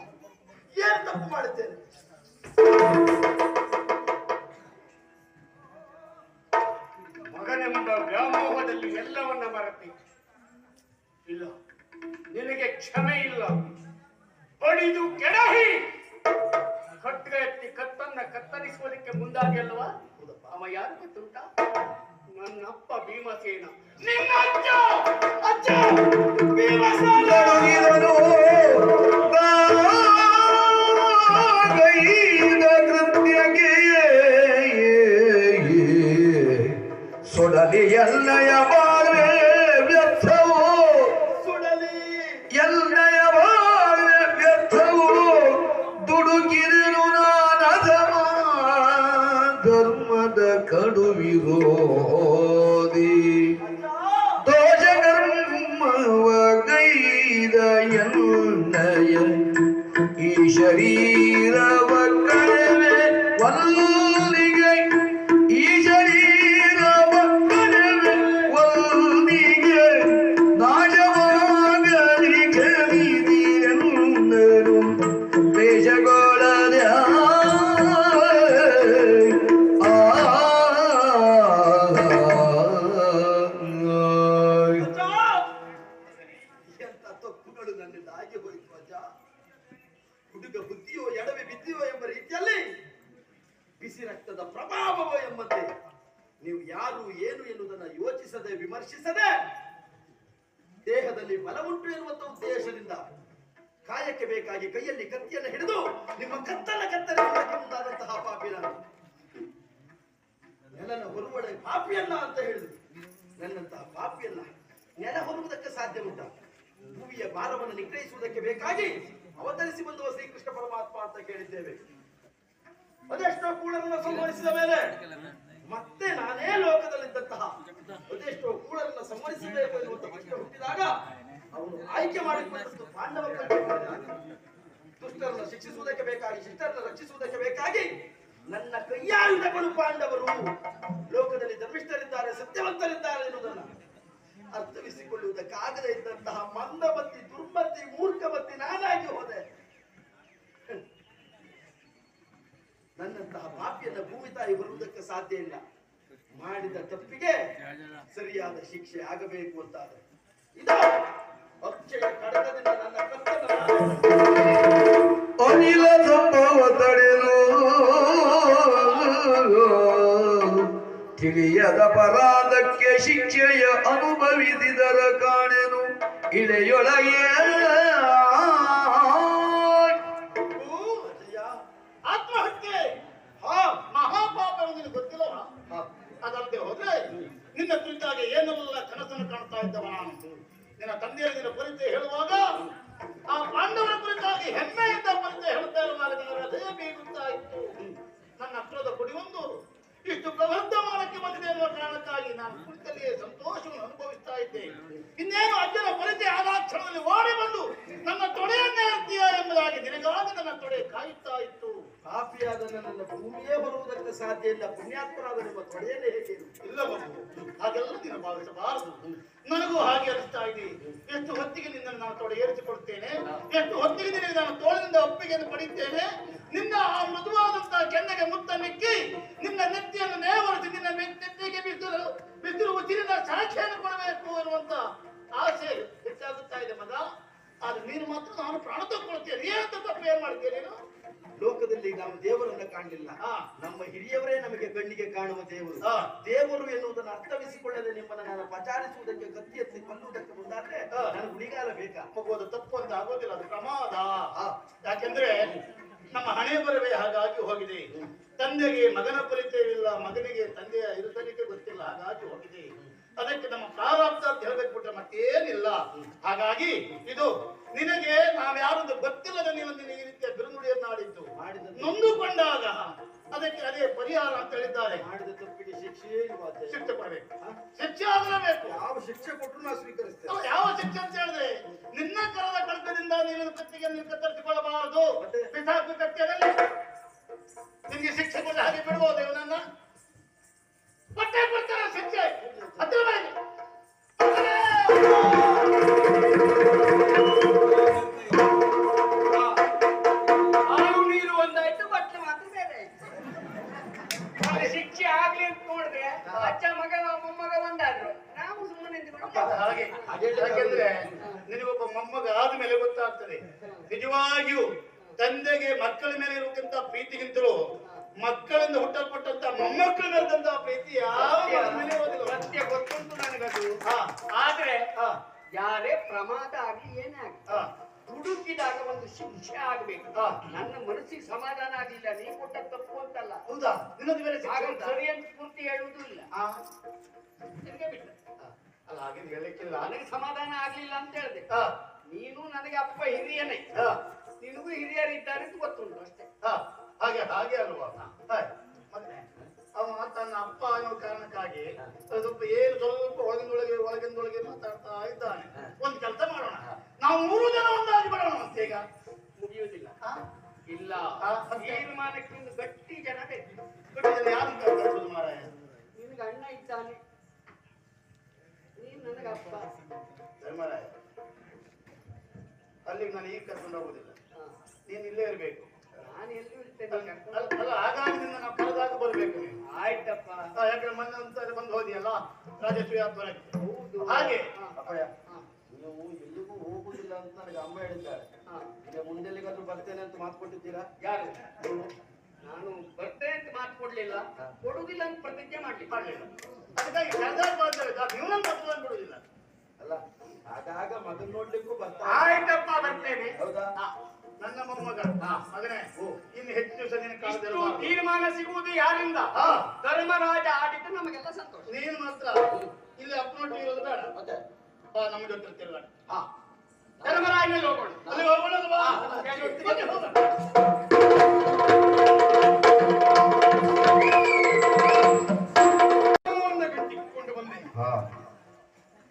ಏನು ತಪ್ಪು ಮಾಡುತ್ತೇನೆ? ಮಗನೆಂಬ ವ್ಯಾಮೋಹದಲ್ಲಿ ಎಲ್ಲವನ್ನ ಮರೆತಿ ಇಲ್ಲ, ನಿನಗೆ ಕ್ಷಮೆ ಇಲ್ಲ. ಬಡಿದು ಕೆಡಹಿ ಖಡ್ಗ ಎತ್ತಿ ಕತ್ತನ್ನ ಕತ್ತರಿಸುವುದಕ್ಕೆ ಮುಂದಾದಿಯಲ್ವಾ? ಅವ ಯಾರು ಗೊತ್ತುಂಟ? ನನ್ನಪ್ಪ ಭೀಮಸೇನ, ನಿನ್ನ ಅಜ್ಜ. ಅಜ್ಜ ಭೀಮಸೇನ ಸುಡಲಿ ಎಲ್ಲಯ ಬಾಳ್ವೆ ವ್ಯರ್ಥವು, ಸುಡಲಿ ಎಲ್ಲಯ ಬಾಳ್ವೆ ವ್ಯರ್ಥವು, ದುಡುಕಿದನು ನಾನಧಮ ಧರ್ಮದ ಕಡುವಿರೋದಿ, ದೋಷಕರ್ಮವ ಗೈದ ಎನ್ನಯ ಈ ಶರೀರವ ಕಳೆವೆ ವಲ್ಲಿಗೆ, ಈ ಶರೀರವ ಕಳೆವೆ ವಲ್ಲಿಗೆ, ನಾಶವಾಗಲಿ ಕ್ಷಮಿದಿರೆಂದರು ದ್ವೇಷಗೊಳ್ಳದೆ. ಎಂತ ತಪ್ಪುಗಳು ನನ್ನಿಂದ ಆಗಿ ಹೋಯಿತು ಅಜ್ಜ. ಹುಡುಗ ಬುದ್ಧಿಯೋ ಎಡವೆ ಬಿದ್ದಿಯೋ ಎಂಬ ರೀತಿಯಲ್ಲಿ ಬಿಸಿ ರಕ್ತದ ಪ್ರಭಾವವೋ ಎಂಬಂತೆ ನೀವು ಯಾರು ಏನು ಎನ್ನುವುದನ್ನ ಯೋಚಿಸದೆ ವಿಮರ್ಶಿಸದೆ ದೇಹದಲ್ಲಿ ಬಲವುಂಟು ಎನ್ನುವಂತ ಉದ್ದೇಶದಿಂದ ಕಾಯಕ್ಕೆ ಬೇಕಾಗಿ ಕೈಯಲ್ಲಿ ಕತ್ತಿಯನ್ನು ಹಿಡಿದು ನಿಮ್ಮ ಕತ್ತರಿಸುವುದಕ್ಕೆ ಮುಂದಾದಂತಹ ಪಾಪಿ ನಾನು. ನೆಲನ ಹೊರಗಡೆ ಪಾಪಿಯಲ್ಲ ಅಂತ ಹೇಳಿದ್ರು. ನನ್ನಂತ ಪಾಪವನ್ನು ನಿಗ್ರಹಿಸುವುದಕ್ಕೆ ಬೇಕಾಗಿ ಅವತರಿಸಿ ಬಂದುವ ಶ್ರೀಕೃಷ್ಣ ಪರಮಾತ್ಮ ಅಂತ ಕೇಳಿದ್ದೇವೆ. ಅದೆಷ್ಟೋ ಕೂಳರನ್ನು ಸಂಹರಿಸಿದ ಮೇಲೆ ಮತ್ತೆ ನಾನೇ ಲೋಕದಲ್ಲಿದ್ದಂತಹ ಅದೆಷ್ಟೋ ಕೂಳರನ್ನು ಸಂಹರಿಸಬೇಕು ಎನ್ನುವಂತ ಪ್ರಶ್ನೆ ಹುಟ್ಟಿದಾಗ ಅವನು ಆಯ್ಕೆ ಮಾಡಿಕೊಂಡದ್ದು ಪಾಂಡವ ದುಷ್ಟರನ್ನು ಶಿಕ್ಷಿಸುವುದಕ್ಕೆ ಬೇಕಾಗಿ ಶಿಷ್ಟರನ್ನು ರಕ್ಷಿಸುವುದಕ್ಕೆ ಬೇಕಾಗಿ ನನ್ನ ಕೈಯಾಯುಧಗಳು ಪಾಂಡವರು ಲೋಕದಲ್ಲಿ ಧರ್ಮಿಷ್ಠರಿದ್ದಾರೆ, ಸತ್ಯವಂತರಿದ್ದಾರೆ ಎನ್ನುವುದನ್ನು ಅರ್ಥವಿಸಿಕೊಳ್ಳುವುದಕ್ಕಾಗದೇ ಇದ್ದಂತಹ ಮಂದಮತಿ, ದುರ್ಮತಿ, ಮೂರ್ಖಮತಿ ನಾನಾಗಿ ಹೋದೆ. ನನ್ನಂತಹ ಪಾಪಿಯನ್ನ ಭೂಮಿ ತಾಯಿ ಬರುವುದಕ್ಕೆ ಸಾಧ್ಯ ಇಲ್ಲ. ಮಾಡಿದ ತಪ್ಪಿಗೆ ಸರಿಯಾದ ಶಿಕ್ಷೆ ಆಗಬೇಕು ಅಂತಾದರೆ ಇದು ಅಕ್ಷಯ ಕಡಗದಿಂದ ನನ್ನ ಕರ್ತವ್ಯ. ಅನಿಲ ಸಂಭವ ತಡೆದು ತಿಳಿಯದ ಅಪರಾಧಕ್ಕೆ ಶಿಕ್ಷೆಯ ಅನುಭವಿಸಿದರ ಕಾಣೆನು ಇಳೆಯೊಳಗೆ. ಆತ್ಮಹತ್ಯೆ ಮಹಾಪಾಪ ನಿನಗೆ ಗೊತ್ತಿಲ್ಲವಾ? ಅದಲ್ಲದೆ ಹೋದ್ರೆ ನಿನ್ನ ಕುರಿತಾಗಿ ಏನೆಲ್ಲ ಕನಸನ್ನು ಕಾಣ್ತಾ ಇದ್ದವ ನಾನು. ನಿನ್ನ ತಂದೆಯ ನಿನ್ನ ಪರಿಚಯ ಹೇಳುವಾಗ ಆ ಪಾಂಡವರ ಕುರಿತಾಗಿ ಹೆಮ್ಮೆಯಿಂದ ಪರಿಚಯ ಹೇಳ್ತಾ ಇರುವಾಗ ನನ್ನ ಹೃದಯ ಬೀಗುತ್ತಾ ಇತ್ತು. ನನ್ನ ಹತ್ರದ ಕುಡಿಯೊಂದು ಇಷ್ಟು ಪ್ರಬಂಧಮಾನಕ್ಕೆ ಬಂದಿದೆ ಎನ್ನುವ ಕಾರಣಕ್ಕಾಗಿ ನಾನು ಕುರಿತಲ್ಲಿಯೇ ಸಂತೋಷವನ್ನು ಅನುಭವಿಸ್ತಾ ಇದ್ದೆ. ಇನ್ನೇನು ಅಜ್ಜನ ಪರಿಚಯ ಆದ ಕ್ಷಣದಲ್ಲಿ ಓಡಿ ಬಂದು ನನ್ನ ತೊಡೆಯನ್ನೇ ಹತ್ತೀಯ ಎಂಬುದಾಗಿ ನಿನಗಾಗಿ ನನ್ನ ತೊಡೆ ಕಾಯುತ್ತಾ ಇತ್ತು. ಪಾಪಿಯಾದ ನನ್ನ ಭೂಮಿಯೇ ಬರುವುದಕ್ಕೆ ಸಾಧ್ಯ ಇಲ್ಲ, ಪುಣ್ಯಾತ್ಮರಾದ ನಿಮ್ಮ ತೊಡೆಯಲ್ಲೇ ಹೇಗೆ ಇಲ್ಲ ಬಾಬು, ಹಾಗೆಲ್ಲ ನೀನು ಭಾವಿಸಬಾರದು. ನನಗೂ ಹಾಗೆ ಅನಿಸ್ತಾ ಇದೆ. ಎಷ್ಟು ಹೊತ್ತಿಗೆ ನಿನ್ನನ್ನು ನಾನು ತೊಡೆ ಏರಿಸಿಕೊಡ್ತೇನೆ, ಎಷ್ಟು ಹೊತ್ತಿಗೆ ನಿನಗೆ ನಾನು ತೋಳಿನಿಂದ ಒಪ್ಪಿಗೆಯನ್ನು ಪಡೆಯುತ್ತೇನೆ. ನಿನ್ನ ಆ ಮೃದುವಾದಂತಹ ಕೆನ್ನೆಗೆ ಮುತ್ತನ್ನಿಕ್ಕಿ ನಿನ್ನ ನೆತ್ತಿಯನ್ನು ನೇವರಿಸಿ ನಿನ್ನ ನೆತ್ತಿಗೆ ಬಿಸಿರು ಉಸಿರಿನ ಸಾಕ್ಷಿಯನ್ನು ಕೊಡಬೇಕು ಎನ್ನುವಂತ ಆಸೆ ಹೆಚ್ಚಾಗುತ್ತಾ ಇದೆ ಮಗ. ಆದ್ರೆ ನೀನು ಮಾತ್ರ ನಾನು ಪ್ರಾಣ ತಗೊಳ್ತೇನೆ. ಏನಂತ ತಪ್ಪು ಏನ್ ಮಾಡ್ತೇನೆ ನೀನು? ಲೋಕದಲ್ಲಿ ನಾವು ದೇವರನ್ನ ಕಾಣಲಿಲ್ಲ, ನಮ್ಮ ಹಿರಿಯವರೇ ನಮಗೆ ಕಣ್ಣಿಗೆ ಕಾಣುವ ದೇವರು. ದೇವರು ಎನ್ನುವುದನ್ನು ಅರ್ಥವಿಸಿಕೊಳ್ಳದೆ ನಿಮ್ಮನ್ನು ನಾನು ಪಚಾರಿಸುವುದಕ್ಕೆ, ಕತ್ತಿ ಎತ್ತಿ ಕೊಲ್ಲುವುದಕ್ಕೆ ಮುಂದಾದ್ರೆ ನಾನು ಗುಡಿಗಾಲ ಬೇಕಾ? ಹೋಗೋದು ತಪ್ಪು ಅಂತ ಆಗೋದಿಲ್ಲ, ಅದು ಪ್ರಮಾದ. ಯಾಕೆಂದ್ರೆ ನಮ್ಮ ಹಣೆ ಬರವೇ ಹಾಗಾಗಿ ಹೋಗಿದೆ. ತಂದೆಗೆ ಮಗನ ಪರಿಚಯವಿಲ್ಲ, ಮಗನಿಗೆ ತಂದೆಯ ಇರುತನಿಕೆ ಗೊತ್ತಿಲ್ಲ, ಹಾಗಾಗಿ ಹೋಗಿದೆ. ಅದಕ್ಕೆ ನಮ್ಮ ಪ್ರಾರಬ್ಧ ಅಂತ ಹೇಳ್ಬೇಕು ಬಿಟ್ರೆ ಮತ್ತೇನಿಲ್ಲ. ಹಾಗಾಗಿ ಇದು ನಿನಗೆ ನಾವ್ಯಾರೊಂದು ಗೊತ್ತಿಲ್ಲದ ನೀವು ನಿನಗೆ ಈ ರೀತಿಯ ಬಿರುನುಡಿಯನ್ನಾಡಿದ್ದು ನೊಂದುಕೊಂಡಾಗ ಅದಕ್ಕೆ ಅದೇ ಪರಿಹಾರ ಅಂತ ಹೇಳಿದ್ದಾರೆ. ಮಾಡಿದ ತಪ್ಪಿಗೆ ಶಿಕ್ಷೆಯೇ ಶಿಕ್ಷೆ ಕೊಡಬೇಕು, ಶಿಕ್ಷೆ ಆಗಲೇಬೇಕು. ಯಾವ ಶಿಕ್ಷೆ ಕೊಟ್ಟರು ನಾವು ಸ್ವೀಕರಿಸ್ತೇವೆ. ಯಾವ ಶಿಕ್ಷೆ ಅಂತ ಹೇಳಿದ್ರೆ ನಿನ್ನ ಕರದ ಕಳಕದಿಂದ ನೀನು ಕತ್ತಿಗೆ ನೀವು ಕತ್ತರಿಸಿಕೊಳ್ಳಬಾರದು. ಪಿತಾಕು ಕತ್ತಿಯಲ್ಲಿ ನಿನ್ಗೆ ಶಿಕ್ಷೆ ಕೊಟ್ಟ ಹಾಗೆ ಬಿಡಬಹುದು. ಇವನನ್ನ ಕೊಟ್ಟೆ ಕೊಡ್ತಾರೆ ಶಿಕ್ಷೆ. ಹತ್ತಿರ ಮಾಡಿ ಹಾಲು ನೀರು ಒಂದಾಯ್ತು, ಬಟ್ಟೆ ಮಾತ್ರ ಬೇರೆ ಆಯ್ತು. ಶಿಕ್ಷೆ ಆಗ್ಲಿ ಅಂತ ನೋಡಿದ್ರೆ ಅಜ್ಜ ಮಗ ಮೊಮ್ಮಗ ಒಂದಾದ್ರು, ನಾವು ಸುಮ್ಮನೆ ಹಾಗೆ. ಯಾಕೆಂದ್ರೆ ನಿನಗೊಬ್ಬ ಮೊಮ್ಮಗ ಆದ್ಮೇಲೆ ಗೊತ್ತಾಗ್ತದೆ ನಿಜವಾಗಿಯೂ ತಂದೆಗೆ ಮಕ್ಕಳ ಮೇಲೆ ಇರುವಂತ ಪ್ರೀತಿಗಿಂತಲೂ ಮಕ್ಕಳಿಂದ ಹುಟ್ಟಲ್ಪಟ್ಟಂತ ಮೊಮ್ಮಕ್ಕಳ ಮೇಲಿದಂತ ಪ್ರೀತಿ ಯಾವ ಸತ್ಯ ಗೊತ್ತುಂಟು ನನಗದು. ಆದ್ರೆ ಯಾರೇ ಪ್ರಮಾದ ಆಗ್ಲಿ ಏನೇ ಆಗ್ಲಿ ಹುಡುಕಿದಾಗ ಒಂದು ಶಿಕ್ಷೆ ಆಗ್ಬೇಕು. ನನ್ನ ಮನಸ್ಸಿಗೆ ಸಮಾಧಾನ ಆಗ್ಲಿಲ್ಲ, ನೀ ಕೊಟ್ಟ ತಪ್ಪು ಅಂತಲ್ಲ. ಹೌದಾ? ನಿನ್ನದು ಬೇರೆ ಸರಿ ಅಂತ ಪೂರ್ತಿ ಹೇಳುವುದೂ ಇಲ್ಲ, ನಿನಗೆ ಬಿಟ್ಟ ಅಲ್ಲ. ಹಾಗೆ ಹೇಳಕ್ಕಿಲ್ಲ, ನನಗೆ ಸಮಾಧಾನ ಆಗ್ಲಿಲ್ಲ ಅಂತ ಹೇಳಿದೆ. ನೀನು ನನಗೆ ಅಪ್ಪ ಹಿರಿಯನೇ, ನಿನಗೂ ಹಿರಿಯರಿದ್ದಾರೆ ಅಂತ ಗೊತ್ತುಂಟು ಅಷ್ಟೇ. ಹಾಗೆ ಹಾಗೆ ಅಲ್ವಾ? ಮತ್ತೆ ಅವ ತನ್ನ ಅಪ್ಪ ಅನ್ನೋ ಕಾರಣಕ್ಕಾಗಿ ಸ್ವಲ್ಪ ಒಳಗಿಂದೊಳಗೆ ಮಾತಾಡ್ತಾ ಇದ್ದಾನೆ. ಒಂದು ಕೆಲಸ ಮಾಡೋಣ, ನಾವು 3 ಜನ ಒಂದಾಗಿ ಬರೋಣ ಅಂತ. ಈಗ ಮುಗಿಯುವುದಿಲ್ಲ ಇಲ್ಲ, ತೀರ್ಮಾನಕ್ಕಿಂತ ಗಟ್ಟಿ ಜನ ಬೇಕು. ಯಾರು ಕಳ್ಸೋದು ಮಾರಾಯ? ನಿನಗೆ ಅಣ್ಣ ಇದ್ದಾನೆ, ನೀನು ನನಗೆ ಅಪ್ಪ. ಮಾರಾಯ ಅಲ್ಲಿಗೆ ನಾನು ಈಗ ಕರ್ಕೊಂಡು ಹೋಗುದಿಲ್ಲ, ನೀನು ಇಲ್ಲೇ ಇರ್ಬೇಕು. ನಾನು ಎಲ್ಲೂ ಇರ್ತೇನೆ. ಅಲ್ಲ, ಹಾಗಾಗಿ ನಾವು ಕರೆದಾಗ ಬರ್ಬೇಕು ನೀನು. ಆಯ್ತಪ್ಪ. ಯಾಕಂದ್ರೆ ಮೊನ್ನೆ ಒಂದ್ಸರಿ ಬಂದು ಹೋದಿಯಲ್ಲ ರಾಜಶ್ರೀ ಆತ್ಮರಕ್ಕೆ. ಹೌದು. ಹಾಗೆ ಅಪ್ಪಯ್ಯ, ನೀವು ಎಲ್ಲಿಗೂ ಹೋಗುದಿಲ್ಲ ಅಂತ ನನಗೆ ಅಮ್ಮ ಹೇಳಿದ್ದಾರೆ. ಈಗ ಮುಂದೆಲ್ಲಿಗಾದ್ರೂ ಬರ್ತೇನೆ ಅಂತ ಮಾತು ಕೊಟ್ಟಿದ್ದೀರಾ? ಯಾರು? ನಾನು ಬರ್ತೇನೆ ಅಂತ ಮಾತು ಕೊಡ್ಲಿಲ್ಲ, ಕೊಡುದಿಲ್ಲ ಅಂತ ಪ್ರತಿಜ್ಞೆ ಮಾಡ್ಲಿಲ್ಲ. ಅದಕ್ಕಾಗಿ ಕರೆದಾಗ ಮಾಡ್ತಾರೆ, ನೀವು ನನ್ನ ಮಕ್ಕಳನ್ನು ಬಿಡುದಿಲ್ಲ. ಅಲ್ಲ, ಆಗಾಗ ಮಗನ್ ನೋಡ್ಲಿಕ್ಕೂ ಬರ್ತಾರೆ. ಆಯ್ತಪ್ಪ, ಬರ್ತೇನೆ. ಹೌದಾ? ನನ್ನ ಮೊಮ್ಮಗ ಮಗನೇ, ಇನ್ನು ಹೆಚ್ಚು ದಿವಸ ನಿನ್ನ ಕಾಲದಲ್ಲಿ ತೀರ್ಮಾನ ಸಿಗುವುದು ಯಾರಿಂದ? ಧರ್ಮರಾಜ ಆಡಿದ್ದು ನಮಗೆಲ್ಲ ಸಂತೋಷ. ನೀನು ಮಾತ್ರ ಇಲ್ಲಿ ಅಪ್ಪನೊಟ್ಟಿಗೆ ಇರೋದು ಬೇಡ, ಮತ್ತೆ ನಮ್ಮ ಜೊತೆ ತಿರುಗಾಡ. ಧರ್ಮರಾಯನಲ್ಲಿ ಹೋಗೋಣ. ಅಲ್ಲಿ ಹೋಗೋಣಲ್ವಾ? ಬನ್ನಿ, ಹೋಗೋಣ. ಗಂಟಿಕೊಂಡು ಬಂದೆ. ಹಾ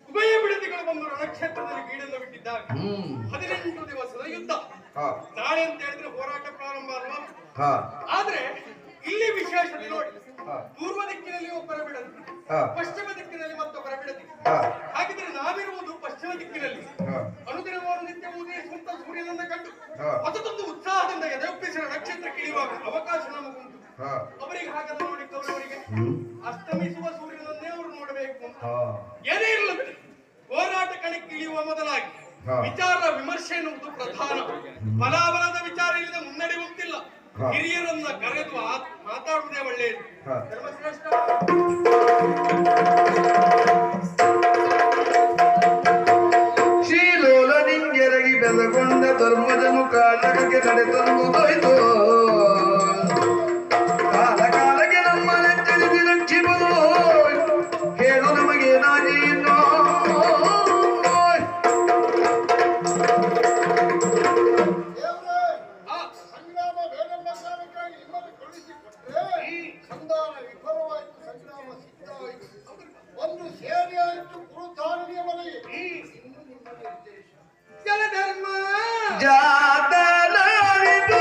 ಉಭಯ ಬಿಡದಿಗಳು ಬಂದು ರಣಕ್ಷೇತ್ರದಲ್ಲಿ ಗೀಡನ್ನು ಬಿಟ್ಟಿದ್ದಾರೆ. 18 ದಿವಸದ ಯುದ್ಧ. ಹಾ ನಾಳೆ ಅಂತ ಹೇಳಿದ್ರೆ ಹೋರಾಟ ಪ್ರಾರಂಭ ಅಲ್ವಾ? ಹಾ ಆದ್ರೆ ಇಲ್ಲಿ ವಿಶೇಷತೆ ನೋಡಿ, ಹಾ. ಪೂರ್ವ ದಿಕ್ಕಿನಲ್ಲಿ ಒಬ್ಬರ ಬಿಡದಿ, ಹಾ. ಪಶ್ಚಿಮ ದಿಕ್ಕಿನಲ್ಲಿ ಮತ್ತೊಬ್ಬರ ಬಿಡದಿ. ಹಾ. ಹಾಗಿದ್ರೆ ನಾವಿರುವುದು ಪಶ್ಚಿಮ ದಿಕ್ಕಿನಲ್ಲಿ. ಹಾ. ಅನುದಿನವಾರು ನಿತ್ಯ ಉದಯಿಸುವಂತ ಸೂರ್ಯನನ್ನ ಕಂಡು ಹಾ. ಹೊಸದೊಂದು ಉತ್ಸಾಹದಿಂದ ಎದೆಯೊಪ್ಪಿಸಿ ನಕ್ಷತ್ರಕ್ಕೆ ಇಳಿಯುವಾಗ ಅವಕಾಶ ನಮಗುಂಟು. ಹಾ. ಅವರಿಗೆ ಹಾಗಲ್ಲ ನೋಡಿ, ಕೌರವರಿಗೆ ಅಸ್ತಮಿಸುವ ಸೂರ್ಯನನ್ನೇ ಅವರು ನೋಡಬೇಕು ಅಂತ. ಹಾ. ಏನೇ ಇರಲಿ, ಹೋರಾಟ ಕಣಕ್ಕೆ ಇಳಿಯುವ ಮೊದಲಾಗಿ ಹಾ. ವಿಚಾರ ವಿಮರ್ಶೆ ಎನ್ನುವುದು ಪ್ರಧಾನ. ಬಲಾಬಲದ ವಿಚಾರ ಇಲ್ಲದೆ ಮುನ್ನಡೆಯುವಂತಿಲ್ಲ. ಹಾ. ಹಿರಿಯರನ್ನ ಕರೆದು ಮಾತಾಡುವುದೇ ಒಳ್ಳೆಯದು. ಹಾ. ಧರ್ಮಶ್ರೇಷ್ಠ, ಶೀಲೋಲ ನಿಂಗೆರಗಿ ಬೆಲಗೊಂಡ ಧರ್ಮಜನು ಕಾಲಕ್ಕೆ ನಡೆತಂದುದೋಯ್ತು. ಕಾಲ ಕಾಲಕ್ಕೆ ನಮ್ಮನೆ ತಿಳಿದಿ ರಕ್ಷಿಬುದು ಹೇಳು ನಮಗೇನಾಗಿ ಇನ್ನೋ. ಆ, ಸಂಗ್ರಾಮ ಬೇರೆಂಬ ಕಾರಣಕ್ಕಾಗಿ ನಿಮ್ಮನ್ನು ಕಳುಹಿಸಿಕೊಟ್ರೆ ಸಂಧಾನ ವಿಫಲವಾಯಿತು, ಸಂಗ್ರಾಮ ಸಿದ್ಧವಾಯಿತು, ಒಂದು ಸೇನೆಯಾಯಿತು ಕುರುಧಾರಣಿಯ ಮನೆಗೆ. ಇನ್ನು ನಿಮ್ಮ ನಿರ್ದೇಶ ಜಲಧರ್ಮ ಜಾತನಾರಿದು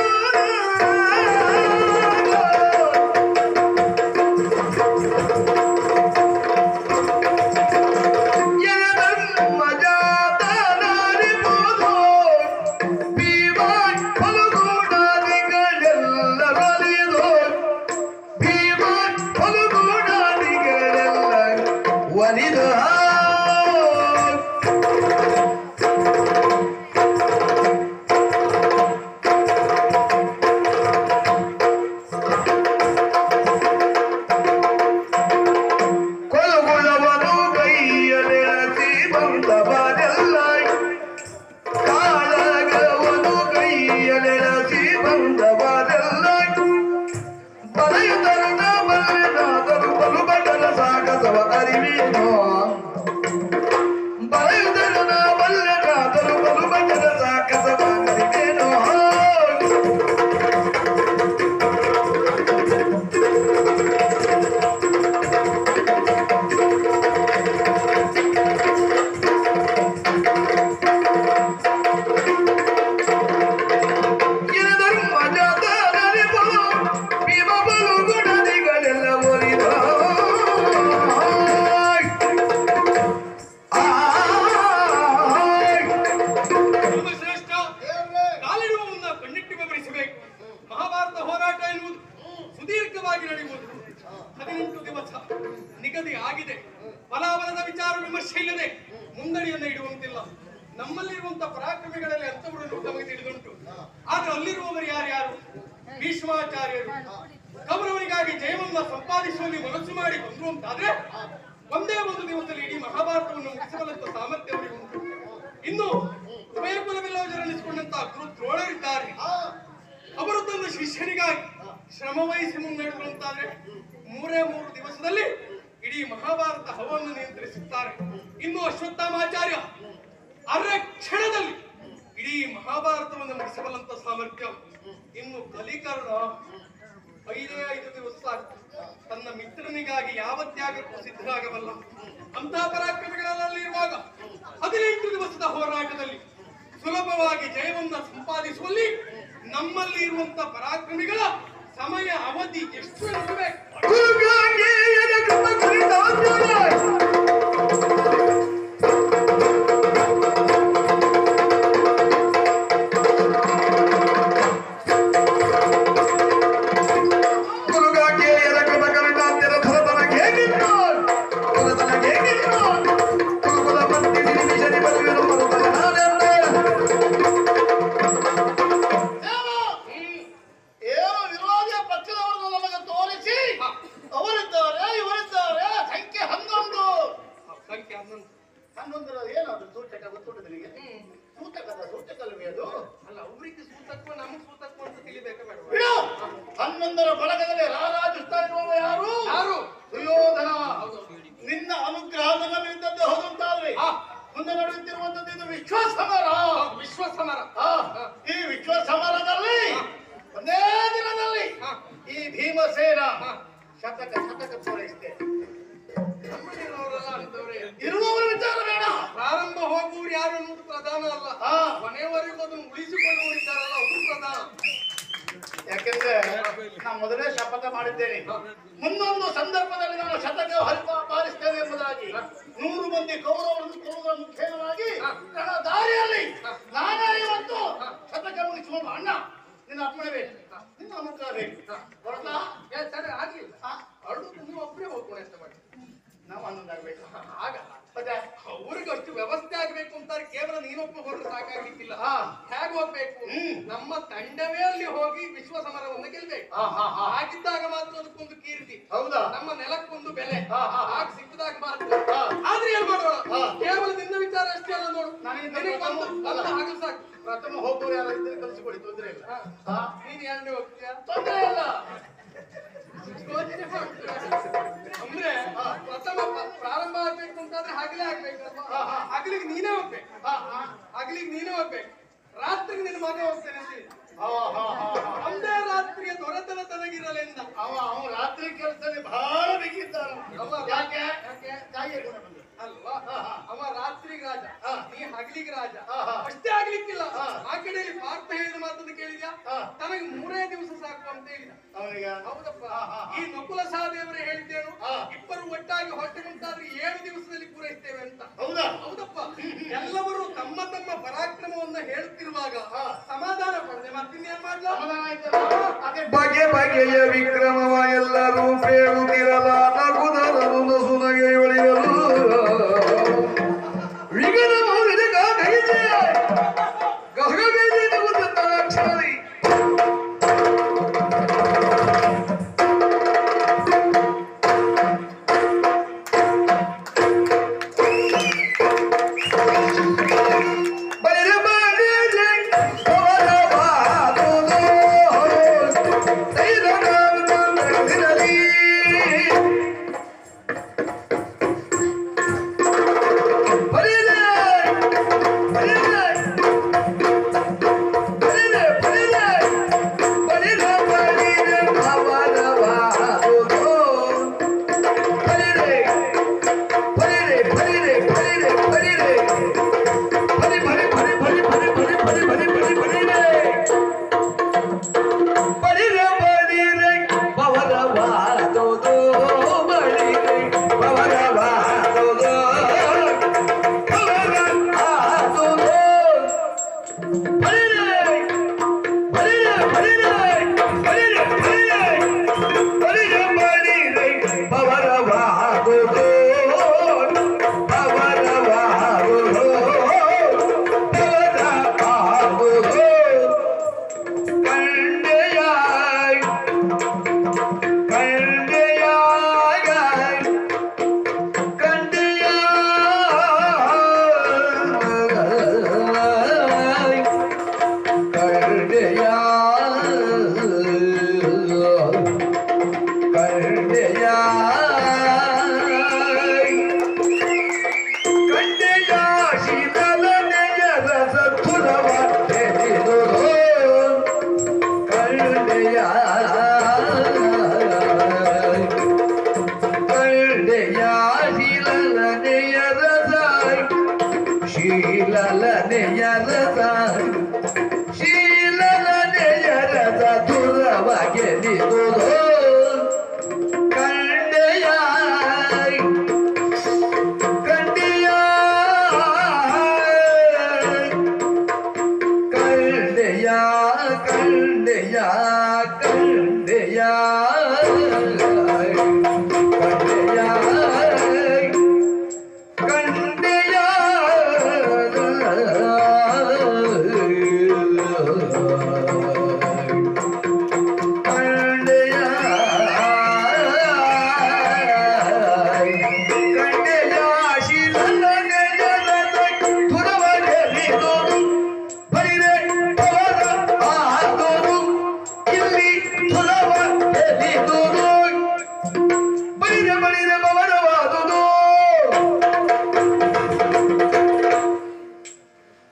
ಎನದಮ್ಮ ಜಾತನಾರಿದು ಭೀಮಾ ಫಲಗೂಡಾದಿಗಳೆಲ್ಲರಲಿದು ಭೀಮಾ ಫಲಗೂಡಾದಿಗಳೆಲ್ಲ ಒಲಿದು ಕೊಲಗುಳವನು ಕೈಯಲೆಳಸಿ ಬಂದವರೆಲ್ಲ ಕಾಳಗವನು ಕೈಯಲೆಳಸಿ ಬಂದವರೆಲ್ಲ ಬರೆಯುತ್ತರುಣ ಬಲ್ಲೆನಾದರೂ ಬಲು ಬಟನ ಸಾಗಸವ ಅರಿವೇನೋ. ಬರೆಯುತ್ತರುಣ ಬಲ್ಲೆನಾದರೂ ಬಲು ಬಟನ ಸಾಗಸವ ಅರಿವೇನೋ. ಧರ್ಮ ಜಾತರಿದು ಭೀಮ ಬಲು ಗುಣದಿಗಳೆಲ್ಲ ಒಲಿದ. ಧರ್ಮಶ್ರೇಷ್ಠ, ಕಾಲಿಡುವ ಮುನ್ನ ಕಣ್ಣಿಟ್ಟು ವಿವರಿಸಬೇಕು. ಮಹಾಭಾರತ ಹೋರಾಟ ಎನ್ನುವುದು ಸುದೀರ್ಘವಾಗಿ ನಡೆಯುವುದು. 18 ದಿವಸ ನಿಗದಿ ಆಗಿದೆ. ಬಲಾಬಲದ ವಿಚಾರ ವಿಮರ್ಶೆ ಇಲ್ಲದೆ ಮುಂದಡಿಯನ್ನು ಇಡುವಂತಿಲ್ಲ. ನಮ್ಮಲ್ಲಿರುವಂತ ಪರಾಕ್ರಮಿಗಳಲ್ಲಿ ಅಂತವರನ್ನು ನಮಗೆ ತಿಳಿದುಂಟು. ಆದ್ರೆ ಅಲ್ಲಿರುವವರು ಯಾರ್ಯಾರು? ಭೀಷ್ಮಾಚಾರ್ಯರು ಕೌರವರಿಗಾಗಿ ಜಯವನ್ನ ಸಂಪಾದಿಸುವಲ್ಲಿ ಮನಸ್ಸು ಮಾಡಿ ಬಂದ್ರು ಅಂತಾದ್ರೆ ಒಂದೇ ಒಂದು ದಿವಸದಲ್ಲಿ ಇಡೀ ಮಹಾಭಾರತವನ್ನು ಮುಗಿಸಬಲ್ಲಂತ ಸಾಮರ್ಥ್ಯ ಅವರಿಗೆ ಉಂಟು. ಇನ್ನು ಉಭಯಕುಲವಿಲ್ಲವರೆನಿಸಿಕೊಂಡಂತಹ ಗುರು ದ್ರೋಣರಿದ್ದಾರೆ. ಅವರು ತನ್ನ ಶಿಷ್ಯನಿಗಾಗಿ ಶ್ರಮ ವಹಿಸಿ ಮುನ್ನಡೆದಂತಾದ್ರೆ 3 ದಿವಸದಲ್ಲಿ ಇಡೀ ಮಹಾಭಾರತ ಹವವನ್ನು ನಿಯಂತ್ರಿಸುತ್ತಾರೆ. ಇನ್ನು ಅಶ್ವತ್ಥಾಮಾಚಾರ್ಯ ಅರೆ ಕ್ಷಣದಲ್ಲಿ ಇಡೀ ಮಹಾಭಾರತವನ್ನು ಮುಗಿಸಬಲ್ಲಂತ ಸಾಮರ್ಥ್ಯ. ಇನ್ನು ಕಲಿಕರ್ಣ 5 ದಿವಸ ತನ್ನ ಮಿತ್ರನಿಗಾಗಿ ಯಾವ ತ್ಯಾಗಕ್ಕೂ ಸಿದ್ಧರಾಗಬಲ್ಲ. ಅಂತ ಪರಾಕ್ರಮಿಗಳಲ್ಲಿರುವಾಗ 18 ದಿವಸದ ಹೋರಾಟದಲ್ಲಿ ಸುಲಭವಾಗಿ ಜಯವನ್ನ ಸಂಪಾದಿಸುವಲ್ಲಿ ನಮ್ಮಲ್ಲಿ ಇರುವಂತ ಪರಾಕ್ರಮಿಗಳ ಸಮಯ ಅವಧಿ ಎಷ್ಟು ಇರಬೇಕು? ಗುರುಗಾಂಗೆಯರ ಕೃಪ ಕುರಿತಾಂಜಲಿ. ಗುರುಗಾಂಗೆಯರ ಕೃಪ ಕವಿತಾಂತರ ಭರತನಿಗೆ ಹೇಗಿತ್ತು? ಭರತನಿಗೆ ಹೇಗಿತ್ತು? ಗುರುಕುಲ ಮಂತ್ರಿ ನಿಮಿಷದಿ ಬರುವೆನು ಭರತನ ನಾನೆಂದೆ. ಏನು ವಿರೋಧಿಯ ಪಕ್ಷದವರನ್ನು ನಮಗೆ ತೋರಿಸಿ ಶತಕ ಶತಕ ಪೂರೈಸ್ತೇನೆ. ನಮ್ಮನೆಯವರೆಲ್ಲ ಅಂತವ್ರೆ. ಇರುವವರ ವಿಚಾರ ಬೇಡ. ಪ್ರಾರಂಭ ಹೋಗುವವರು ಯಾರು ಅನ್ನೋದು ಪ್ರಧಾನ ಅಲ್ಲ, ಕೊನೆಯವರೆಗೂ ಅದನ್ನು ಉಳಿಸಿಕೊಳ್ಳುವ ವಿಚಾರ ಅಲ್ಲ, ಅದು ಪ್ರಧಾನ. ಯಾಕೆಂದ್ರೆ ನಾನು ಮೊದಲೇ ಶಪಥ ಮಾಡಿದ್ದೇನೆ, ಮುಂದೊಂದು ಸಂದರ್ಭದಲ್ಲಿ ನಾನು ಶತಕ ಬಾರಿಸ್ತೇನೆ ಎಂಬುದಾಗಿ. 100 ಮಂದಿ ಕೌರವರನ್ನು ಕೊಲ್ಲುವುದರ ಮುಖೇನವಾಗಿ ನನ್ನ ದಾರಿಯಲ್ಲಿ ನಾನೇ ಇವತ್ತು ಶತಕ ಮುಗಿಸುವ ಅಣ್ಣ. ನಿನ್ನ ಅಪ್ಪಣೆ ಬೇಕು, ನಿನ್ನ ಅನುಗ್ರಹ ಬೇಕು. ಹೊರತಾ ಸರಿ ಆಗ್ಲಿಲ್ಲ, ಅಡುದು ನೀವು ಒಬ್ಬರೇ ಹೋಗ್ಕೊಂಡು ಅಂತ ಮಾಡಿ ನಾವು ಅನ್ನೋದಾಗ್ಬೇಕು. ಆಗಲ್ಲ. ಮತ್ತೆ ಅವ್ರಿಗೆ ಅಷ್ಟು ವ್ಯವಸ್ಥೆ ಆಗ್ಬೇಕು ಅಂತಾರೆ, ಕೇವಲ ನೀನೊಬ್ಬ ಹೋದ್ರೆ ಸಾಕಾಗ್ಲಿಕ್ಕಿಲ್ಲ. ಹೇಗೆ ಹೋಗ್ಬೇಕು? ನಮ್ಮ ತಂಡವೇ ಅಲ್ಲಿ ಹೋಗಿ ವಿಶ್ವ ಸಮರವನ್ನು ಗೆಲ್ಬೇಕು. ಹಾಗಿದ್ದಾಗ ಮಾತ್ರ ಅದಕ್ಕೊಂದು ಕೀರ್ತಿ, ಹೌದಾ? ನಮ್ಮ ನೆಲಕ್ಕೊಂದು ಬೆಲೆ ಹಾಗೆ ಸಿಕ್ಕಿದಾಗ ಮಾತ್ರ. ಆದ್ರೆ ಏನ್ ಮಾಡೋಣ, ಕೇವಲ ನಿನ್ನ ವಿಚಾರ ಅಷ್ಟೇ ಅಲ್ಲ ನೋಡು, ಹಾಗೆ ಸಾಕು. ಪ್ರಥಮ ಹೋಗುವವರು ಯಾರು ಇದ್ರೆ ಕಲಿಸಿಕೊಡಿ, ತೊಂದರೆ ಇಲ್ಲ. ನೀನ್ ಎರಡನೇ ಹೋಗ್ತೀಯ, ತೊಂದರೆ ಇಲ್ಲ. ಅಂದ್ರೆ ಪ್ರಥಮ ಪ್ರಾರಂಭ ಆಗ್ಬೇಕು ಅಂತಾದ್ರೆ ಹಗಲೇ ಆಗ್ಬೇಕಲ್ವಾ? ಹಗಲಿಗೆ ನೀನೇ ಹೋಗ್ಬೇಕು, ಹಗಲಿಗೆ ನೀನೇ ಹೋಗ್ಬೇಕು, ರಾತ್ರಿಗೆ ನಿನ್ನ ಮಗ ಹೋಗ್ತೇನೆ ಅಂತ ಹೇಳಿ. ಒಂದೇ ರಾತ್ರಿಯ ದೊರೆತನ ತನಗಿರಲೆಂದ ಅವ ರಾತ್ರಿ ಕೆಲಸದಲ್ಲಿ ಬಹಳ ಬಿಗಿದ್ದಾನ. ಯಾಕೆ? ತಾಯಿಯ ಗುಣ ಬಂದು ಅಲ್ವಾ? ಅವ ರಾತ್ರಿಗೆ ರಾಜ, ನೀ ಹಗಲಿಗೆ ರಾಜ. ಅಷ್ಟೇ ಆಗ್ಲಿಕ್ಕಿಲ್ಲ, ಆ ಕಡೆಯಲ್ಲಿ ಪಾರ್ಥ ಹೇಳಿದ ಮಾತನ್ನು ಕೇಳಿದ್ಯಾ? ತನಗೆ 3 ದಿವಸ ಸಾಕು ಅಂತ ಹೇಳಿದ ಅವನಿಗೆ. ಹೌದಪ್ಪ. ಈ ನಕುಲ ಸಹದೇವರು ಹೇಳಿದ್ದೇನು, ಇಬ್ಬರು ಒಟ್ಟಾಗಿ ಹೊಟ್ಟೆ ಮುಂತಾದ್ರೆ 7 ದಿವಸದಲ್ಲಿ ಪೂರೈಸ್ತೇವೆ ಅಂತ. ಹೌದಾ? ಹೌದಪ್ಪ. ಎಲ್ಲವರು ತಮ್ಮ ತಮ್ಮ ಪರಾಕ್ರಮವನ್ನ ಹೇಳುತ್ತಿರುವಾಗ ಸಮಾಧಾನ ಪಡೆದೆ ಮತ್ತಿನ್ನೇನ್ ಮಾಡ್ಲಾ? ಬಗೆ ಬಗೆಯ ವಿಕ್ರಮವ ಎಲ್ಲರೂ ಪೇಳುತ್ತಿರಲ ನಗುದರನು ನಸುನಗೆ ಒಳಿಯಲು ವಿಗನ ಮೌಲ್ಯದ ಗೈದೆಯ ಗಹಗೈದೆ ನಗುತ್ತ ಅಕ್ಷರದಿ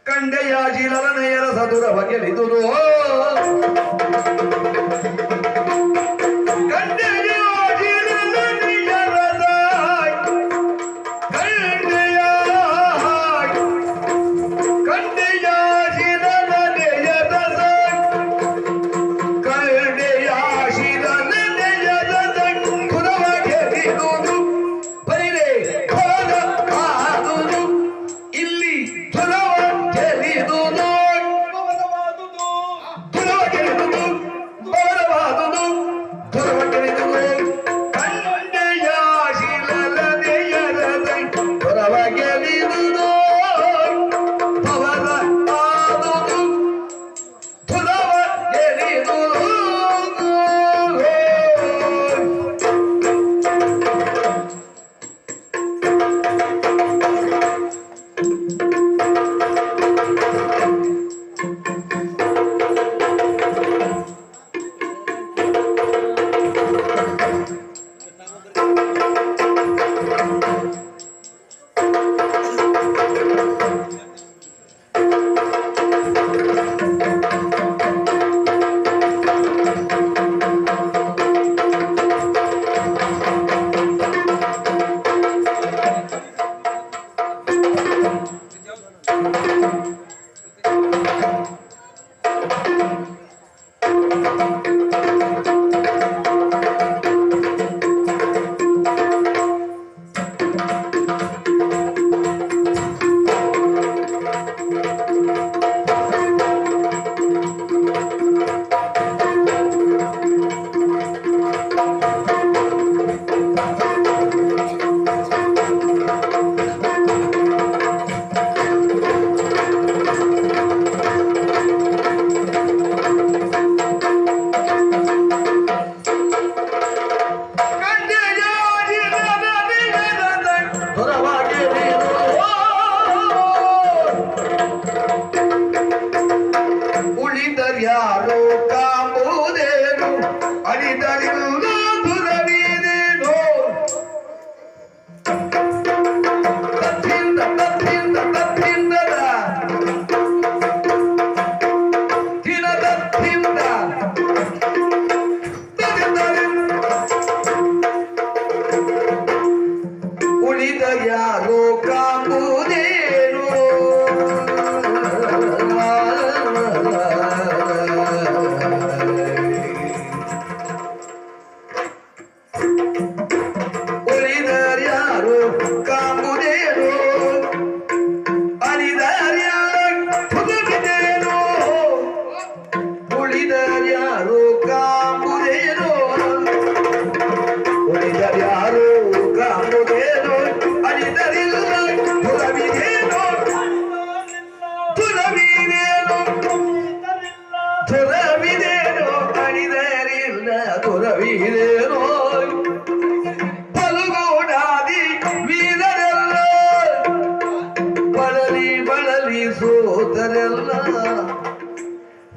ಕಂಡೆಯಾಜಿಲನೆಯರ ಸದುರ ಬಗೆಲಿದುದು ಕಂಡೆಯಾಜಿಲ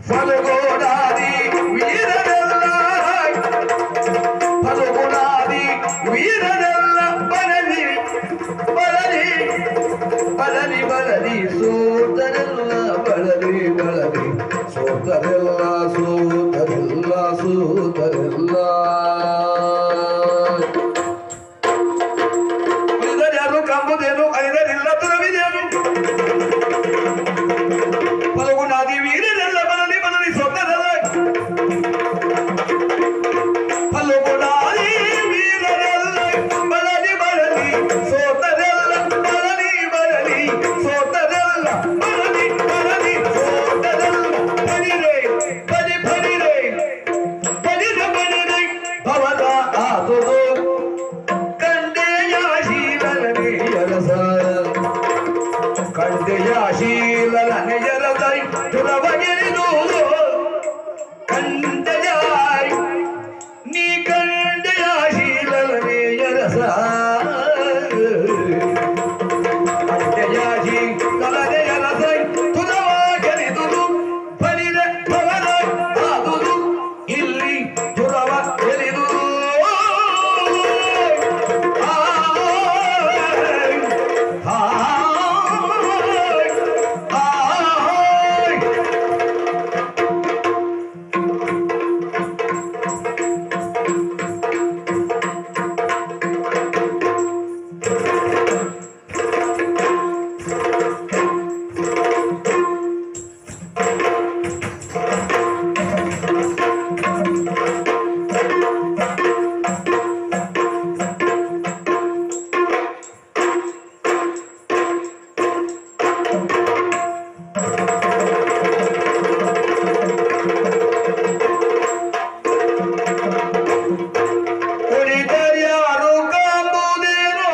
ಫಲಗೋಡಾದಿ ವೀರರೆಲ್ಲ ಫಲಗೋಡಾದಿ ವೀರರೆಲ್ಲ ಬರಲಿ ಬರಲಿ ಬರಲಿ ಬರಲಿ ಸೋತರೆಲ್ಲ ಬರಲಿ ಬರಲಿ ಸೋತರೆಲ್ಲ ಸೋತರೆಲ್ಲ ಸೋತರೆಲ್ಲ ಉಳಿದರ್ಯಾರು ಕಂಬುದೇನು ಅರಿದರಿಲ್ಲ ತುರವಿದೇನು ಫಲಗುಣಾದಿ ವೀರರೆಲ್ಲ ಬರಲಿ ಬರಲಿ ಸೋತರೆಲ್ಲ ಫಲಗುಣಾದಿ ವೀರರೆಲ್ಲ ಬರಲಿ ಬರಲಿ ಸೋತರೆಲ್ಲ ಬರಲಿ ಬರಲಿ ಸೋತರೆಲ್ಲ ಬರಲಿ ಬರಲಿ ಸೋತರೆಲ್ಲ ಬರಿರೆ ಬರಿ ಬರಿರೆ ಬರಿರೆ ಬರಿರೆ ಭವದ ಆದುದು ಕಂಡೆಯ ಶೀಲನೆಯರಸ ಕಂಡೆಯ ಶೀಲನೆಯರಸೈ ತುರವಗೆರಿದು ಕಂಡೆಯ ನೀ ಕಂಡೆಯ ಶೀಲನೆಯರಸ ಕಂಡೆಯ ಶೀಲನೆಯರಸೈ ತುರವಗೆರಿದುದು ಬಲಿರೆ ಭವದ ಆದುದು ಇಲ್ಲಿ ತುರವ ಗೆರಿದುದು ಉಳಿದರ್ಯಾರು ಕಾಂಬುದೇನೋ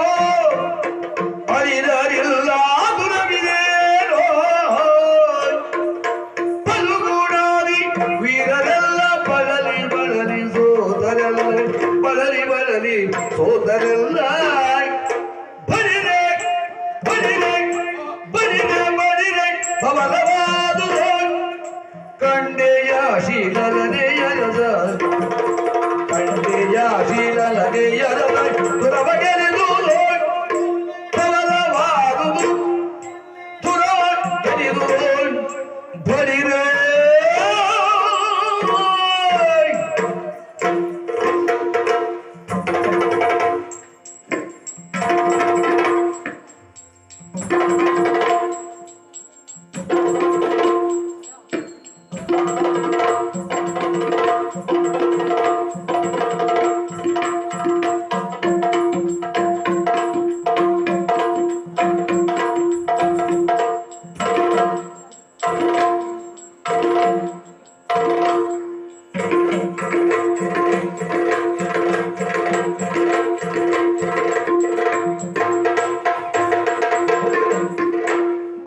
ಅರಿದರಿಲ್ಲ ದುರವಿದೇನೋ ಫಲಗುಣಾದಿ ವೀರರೆಲ್ಲ ಬರಲಿ ಬರಲಿ ಸೋದರೆಲ್ಲ ಬರಲಿ ಬರಲಿ ಸೋದರೆಲ್ಲ ಬರಿರೆ ಬರಿರೆ ಬರಿರೆ ಬರಿರೆ ಭವಲವಾದುದು ಕಂಡೆಯ ಶೀಲನೆಯರಸ ಕಂಡೆಯ ಶೀಲನೆಯರಸ ತುರವಗೆರಿದು ಭವಲವಾದುದು ತುರವಗೆರಿದು ಬರಿರೆ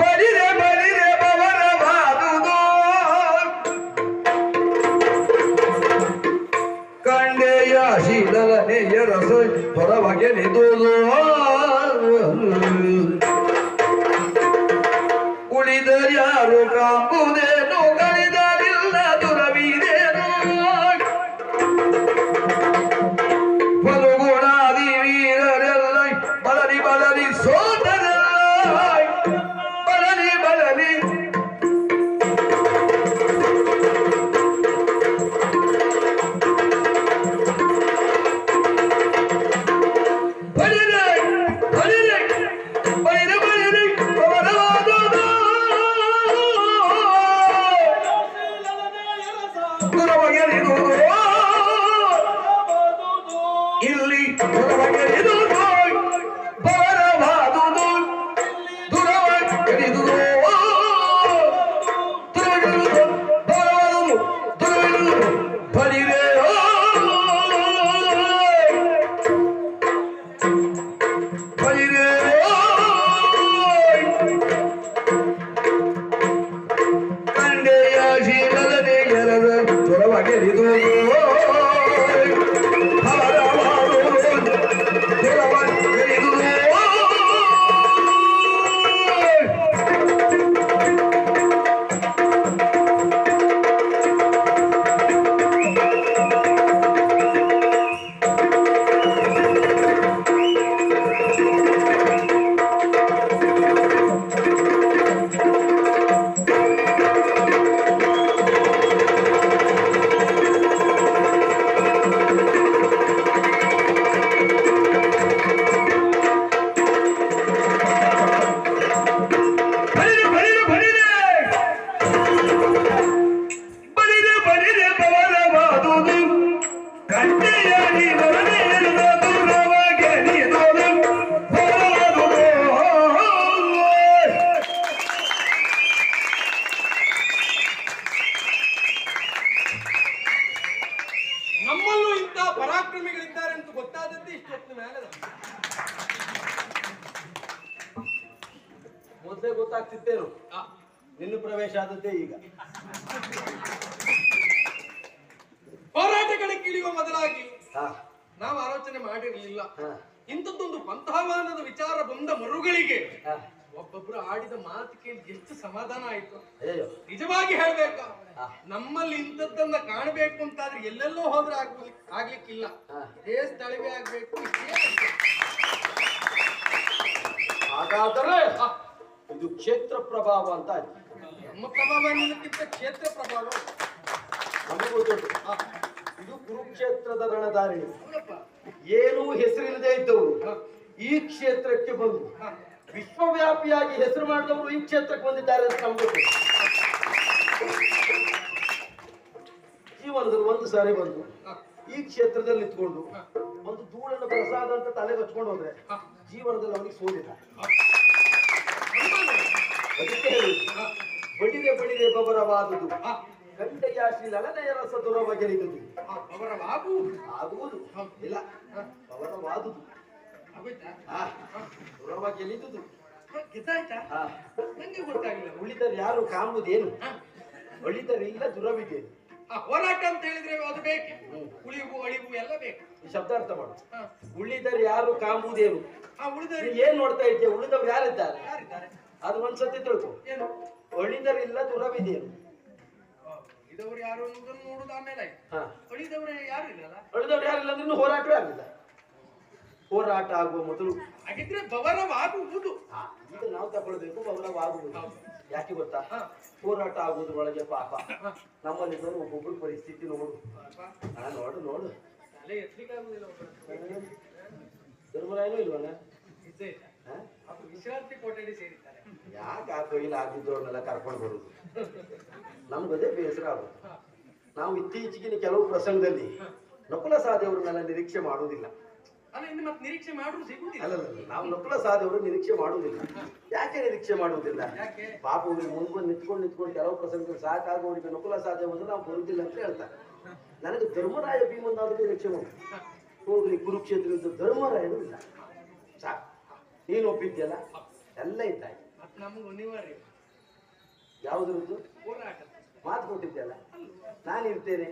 ಬರಿರೆ ಬರಿರೆ ಭವಲವಾದುದು ಕಂಡೆಯ ಶೀಲನೆಯರಸ ಹೊರವಗೆರಿದುದು ಉಳಿದರ್ಯಾರು ಕಾಂಬುದೇನು ಗಳಿದರಿಲ್ಲ ದುರವಿದೇನು ಫಲಗುಣಾದಿ ವೀರರೆಲ್ಲ ಬರಲಿ ಬರಲಿ ಸೋದರೆಲ್ಲ ಬರಲಿ ಬರಲಿ ಬರಿರೆ ಬರಿರೆ ಬರಿರೆ ಬರಿರೆ ಭವಲವಾದುದು ಮೊದಲೇ ಗೊತ್ತಾಗ್ತಿತ್ತೇನು ನಿನ್ನ ಪ್ರವೇಶ ಆದದ್ದೇ ಈಗ. ಹೋರಾಟಗಳಿಗೆ ಇಳಿಯುವ ಮೊದಲಾಗಿ ಹಾ ನಾವು ಆಲೋಚನೆ ಮಾಡಿರಲಿಲ್ಲ. ಹಾ ಇಂಥದ್ದೊಂದು ಪಂಥಾವಾನದ ವಿಚಾರ ಬಂದ ಮರುಗಳಿಗೆ ಹಾ. ಒಬ್ಬೊಬ್ರು ಆಡಿದ ಮಾತು ಕೇಳಿ ಎಷ್ಟು ಸಮಾಧಾನ ಆಯ್ತು. ಅಯ್ಯೋ ನಿಜವಾಗಿ ಹೇಳ್ಬೇಕ, ನಮ್ಮಲ್ಲಿ ಇಂಥದ್ದನ್ನ ಕಾಣಬೇಕು ಅಂತಾದ್ರೆ ಎಲ್ಲೆಲ್ಲೋ ಹೋದ್ರೆ ಆಗ್ಲಿಕ್ಕಿಲ್ಲ. ಇದೇ ಸ್ಥಳವೇ ಆಗ್ಬೇಕು, ಇಷ್ಟೇ ಆಗ್ಬೇಕು. ಹಾಗಾದರೆ ಇದು ಕ್ಷೇತ್ರ ಪ್ರಭಾವ ಅಂತ ಆಯ್ತು. ನಮ್ಮ ಪ್ರಭಾವ ಎನ್ನುವುದಕ್ಕಿಂತ ಕ್ಷೇತ್ರ ಪ್ರಭಾವ ನಮಗೂ ಗೊತ್ತುಂಟು. ಇದು ಕುರುಕ್ಷೇತ್ರದ ರಣಧಾರಿಣಿ. ಹೌದಪ್ಪ. ಏನೂ ಹೆಸರಿಲ್ಲದೆ ಇದ್ದವರು ಈ ಕ್ಷೇತ್ರಕ್ಕೆ ಬಂದು ವಿಶ್ವವ್ಯಾಪಿಯಾಗಿ ಹೆಸರು ಮಾಡಿದವರು ಈ ಕ್ಷೇತ್ರಕ್ಕೆ ಬಂದಿದ್ದಾರೆ ಅಂತ ನಮ್ಗೆ ಗೊತ್ತು. ಜೀವನದಲ್ಲಿ ಒಂದು ಸಾರಿ ಬಂದು ಈ ಕ್ಷೇತ್ರದಲ್ಲಿ ನಿಂತ್ಕೊಂಡು ಒಂದು ಧೂಳನ್ನು ಪ್ರಸಾದ ಅಂತ ತಲೆಗೆ ಹಚ್ಕೊಂಡು ಹೋದ್ರೆ ಜೀವನದಲ್ಲಿ ಅವನಿಗೆ ಸೋಲಿಲ್ಲ. ಅದಕ್ಕೆ ಹೇಳುದು, ಬಡಿದೆ ಬಡಿದೆ ಬಬರವಾದುದು ಗಂಡೆಯಾಶಿ ಲಲನೆಯ ರಸ ದುರವ ಗೆಲಿದುದು. ಅವರ ಆಗುವುದು ಇಲ್ಲ, ಬಬರವಾದುದು ದುರವ ಗೆಲಿದುದು. ಗೊತ್ತಾಯ್ತಾ? ನಂಗೆ ಗೊತ್ತಾಗಿಲ್ಲ. ಉಳಿದರೆ ಯಾರು ಕಾಂಬುದೇನು, ಒಳಿದರಿಲ್ಲ ದುರವಿದೇನು. ಹೋರಾಟ ಅಂತ ಹೇಳಿದ್ರೆ ಅದು ಬೇಕು, ಉಳಿವು ಅಳಿವು ಎಲ್ಲ ಬೇಕು. ಈ ಶಬ್ದ ಅರ್ಥ ಮಾಡು. ಉಳಿದರೆ ಯಾರು ಕಾಂಬುದೇನು. ಉಳಿದವರು ಏನ್ ನೋಡ್ತಾ ಇದ್ದೀಯ? ಉಳಿದವ್ರು ಯಾರಿದ್ದಾರೆ ಯಾರಿದ್ದಾರೆ? ಅದು ಒಂದ್ಸತಿ ತಿಳ್ಕೊ. ಏನು ಒಳಿದರಿಲ್ಲ ದುರವಿದೇನು. ಉಳಿದವರು ಯಾರು ಅನ್ನೋದನ್ನು ನೋಡುದು ಆಮೇಲೆ ಆಯ್ತು. ಹಾ, ಉಳಿದವರು ಯಾರು ಇಲ್ಲಲ್ಲ. ಉಳಿದವ್ರು ಯಾರಿಲ್ಲ ಅಂದ್ರೆ ಇನ್ನು ಹೋರಾಟವೇ ಆಗಲಿಲ್ಲ. ಹೋರಾಟ ಆಗುವ ಮೊದಲು ಹಾಗಿದ್ರೆ ಬವರವಾಗುವುದು. ಈಗ ನಾವು ತಗೊಳ್ಬೇಕು, ಬವರವಾಗುವುದು. ಯಾಕೆ ಗೊತ್ತಾ? ಹೋರಾಟ ಆಗುವುದ್ರೊಳಗೆ ಪಾಪ ನಮ್ಮಲ್ಲಿ ಒಬ್ಬೊಬ್ಬರು ಪರಿಸ್ಥಿತಿ ನೋಡು. ನೋಡು ನೋಡು, ತಲೆ ಎತ್ತಲಿಕ್ಕಾಗುದಿಲ್ಲ. ಧರ್ಮರಾಯನೂ ಇಲ್ವನ? ವಿಶ್ರಾಂತಿ ಕೊಠಡಿ ಸೇರಿದ್ದಾರೆ. ಯಾಕೆ ಆ ಕೈಲಿ ಆಗಿದ್ದವ್ರನ್ನೆಲ್ಲ ಕರ್ಕೊಂಡು ಬರುದು? ನಮ್ಗದೇ ಬೇಸರ ಆಗುದು. ನಾವು ಇತ್ತೀಚೆಗಿನ ಕೆಲವು ಪ್ರಸಂಗದಲ್ಲಿ ನಕುಲ ಸಹದೇವರನ್ನೆಲ್ಲ ನಿರೀಕ್ಷೆ ಮಾಡುವುದಿಲ್ಲ. ಅಲ್ಲ, ಇನ್ನು ಮತ್ತೆ ನಿರೀಕ್ಷೆ ಮಾಡುದು ಸಿಗುದಿಲ್ಲ. ಅಲ್ಲ, ನಾವು ನಕುಲ ಸಹದೇವರು ನಿರೀಕ್ಷೆ ಮಾಡುವುದಿಲ್ಲ. ಯಾಕೆ ನಿರೀಕ್ಷೆ ಮಾಡುವುದಿಲ್ಲ? ಯಾಕೆ? ಪಾಪ ಅವ್ರಿಗೆ ಮುಂದ್ಬಂದು ನಿಂತ್ಕೊಂಡು ಕೆಲವು ಪ್ರಸಂಗಗಳು ಸಾಕಾಗುವವರಿಗೆ ನಕುಲ ಸಹದೇವ ಅಂದ್ರೆ ನಾವು ಬರುವುದಿಲ್ಲ ಅಂತ ಹೇಳ್ತಾರೆ. ನನಗೆ ಧರ್ಮರಾಯ ಭೀಮನ್ನಾದ್ರೂ ನಿರೀಕ್ಷೆ ಮಾಡು. ಹೋಗ್ಲಿ, ಕುರುಕ್ಷೇತ್ರದಿಂದ ಧರ್ಮರಾಯನು ಇಲ್ಲ. ಸಾಕು, ನೀನು ಒಪ್ಪಿದ್ಯಲ್ಲ, ಎಲ್ಲ ಇದ್ದಾಯ್ತು. ನಮ್ಗೆ ಅನಿವಾರ್ಯ ಯಾವುದ್ರದ್ದು ಹೋರಾಟ. ಮಾತು ಕೊಟ್ಟಿದ್ಯಲ್ಲ, ನಾನು ಇರ್ತೇನೆ,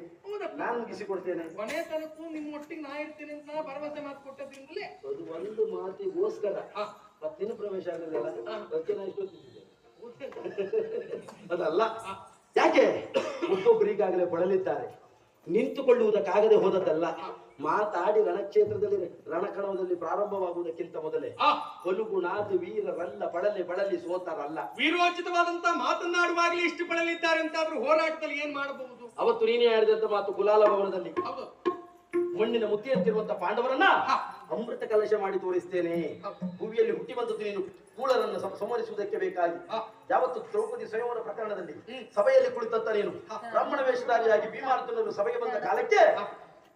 ನಾನು ಮುಗಿಸಿಕೊಡ್ತೇನೆ. ಕೊನೆ ತನಕೂ ನಿಮ್ಮ ಒಟ್ಟಿಗೆ ನಾ ಇರ್ತೇನೆ ಅಂತ ನಾ ಭರವಸೆ ಮಾತು ಕೊಟ್ಟದ್ರಿಂದಲೇ ಅದು ಒಂದು ಮಾತಿಗೋಸ್ಕರ ಮತ್ತೇನು ಪ್ರವೇಶ ಆಗಲಿಲ್ಲ. ಅದಕ್ಕೆ ನಾ ಇಷ್ಟೊತ್ತಿದ್ದೆ ಅದಲ್ಲ. ಯಾಕೆ ಒಬ್ಬೊಬ್ಬರಿಗಾಗಲೇ ಬಳಲಿದ್ದಾರೆ. ನಿಂತುಕೊಳ್ಳುವುದಕ್ಕಾಗದೆ ಹೋದದ್ದಲ್ಲ, ಮಾತಾಡಿ ರಣಕ್ಷೇತ್ರದಲ್ಲಿ ರಣಕಣದಲ್ಲಿ ಪ್ರಾರಂಭವಾಗುವುದಕ್ಕಿಂತ ಮೊದಲೇ ಹೊಲುಗುಣಾದ ವೀರರಲ್ಲ ಬಳಲಿ ಸೋತರಲ್ಲ. ವೀರೋಚಿತವಾದಂತ ಮಾತನ್ನಾಡುವಾಗಲೇ ಇಷ್ಟು ಪಡಲಿದ್ದಾರೆ ಅಂತಾದ್ರೂ ಹೋರಾಟದಲ್ಲಿ ಏನ್ ಮಾಡಬಹುದು? ಅವತ್ತು ನೀನೇ ಹೇಳಿದಂತ ಮಾತು ಕುಲಾಲ ಭವನದಲ್ಲಿ ಮಣ್ಣಿನ ಮುತ್ತಿಯಂತಿರುವಂತ ಪಾಂಡವರನ್ನ ಅಮೃತ ಕಲಶ ಮಾಡಿ ತೋರಿಸ್ತೇನೆ. ಭೂಮಿಯಲ್ಲಿ ಹುಟ್ಟಿ ಬಂದದ್ದು ನೀನು ಕೂಳರನ್ನು ಸಂಹರಿಸುವುದಕ್ಕೆ ಬೇಕಾಗಿ. ಯಾವತ್ತು ದ್ರೌಪದಿ ಸ್ವಯಂವರ ಪ್ರಕರಣದಲ್ಲಿ ಸಭೆಯಲ್ಲಿ ಕುಳಿತಂತ ನೀನು ಬ್ರಾಹ್ಮಣ ವೇಷಧಾರಿಯಾಗಿ ಭೀಮಾರ್ಜುನರು ಸಭೆಗೆ ಬಂದ ಕಾಲಕ್ಕೆ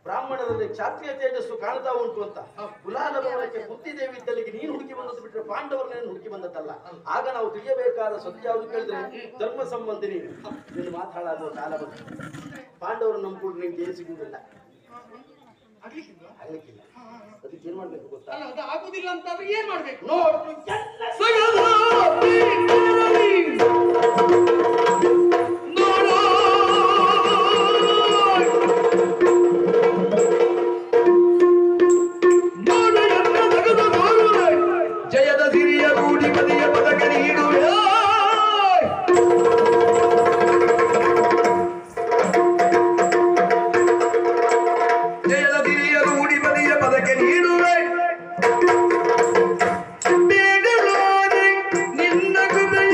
ಬ್ರಾಹ್ಮಣರಲ್ಲಿ ಕ್ಷಾತ್ರಿಯ ತೇಜಸ್ಸು ಕಾಣ್ತಾ ಉಂಟು ಅಂತ ಕುಲಾಲ ಭವನಕ್ಕೆ ಕುಂತಿದೇವಿ ಇದ್ದಲ್ಲಿಗೆ ನೀನು ಹುಡುಕಿ ಬಂದದ್ದು ಬಿಟ್ಟರೆ ಪಾಂಡವರನ್ನೇನು ಹುಡುಕಿ ಬಂದದ್ದಲ್ಲ. ಆಗ ನಾವು ತಿಳಿಯಬೇಕಾದ ಸತ್ಯ ಯಾವುದು ಕೇಳಿದ್ರೆ ಧರ್ಮ ಸಂಬಂಧಿ ನೀನು ಮಾತಾಡೋ ಕಾಲ ಬಂತು. ಪಾಂಡವರು ನಮ್ಮ ಕೂಡ ನಿಮ್ಗೆ ಸಿಗುವುದಿಲ್ಲ, ಆಗ್ಲಿಕ್ಕಿಲ್ಲ. ಅದಕ್ಕೆ ಏನ್ ಮಾಡ್ಬೇಕು ಗೊತ್ತಾ? ಅದು ಆಗುದಿಲ್ಲ ಅಂತಾದ್ರೆ ಏನ್ ಮಾಡ್ಬೇಕು? ಜಯದ ಸಿರಿಯ ರೂಢಿ ಬದಿಯ ಪದಕ ನೀಡುವೆ. ಜಯದ ಸಿರಿಯ ರೂಢಿ ಬದಿಯ ಪದಕ ನೀಡುವೆ. ಬೇಗಲಾದೆ ನಿನ್ನ ಕೃಪೆ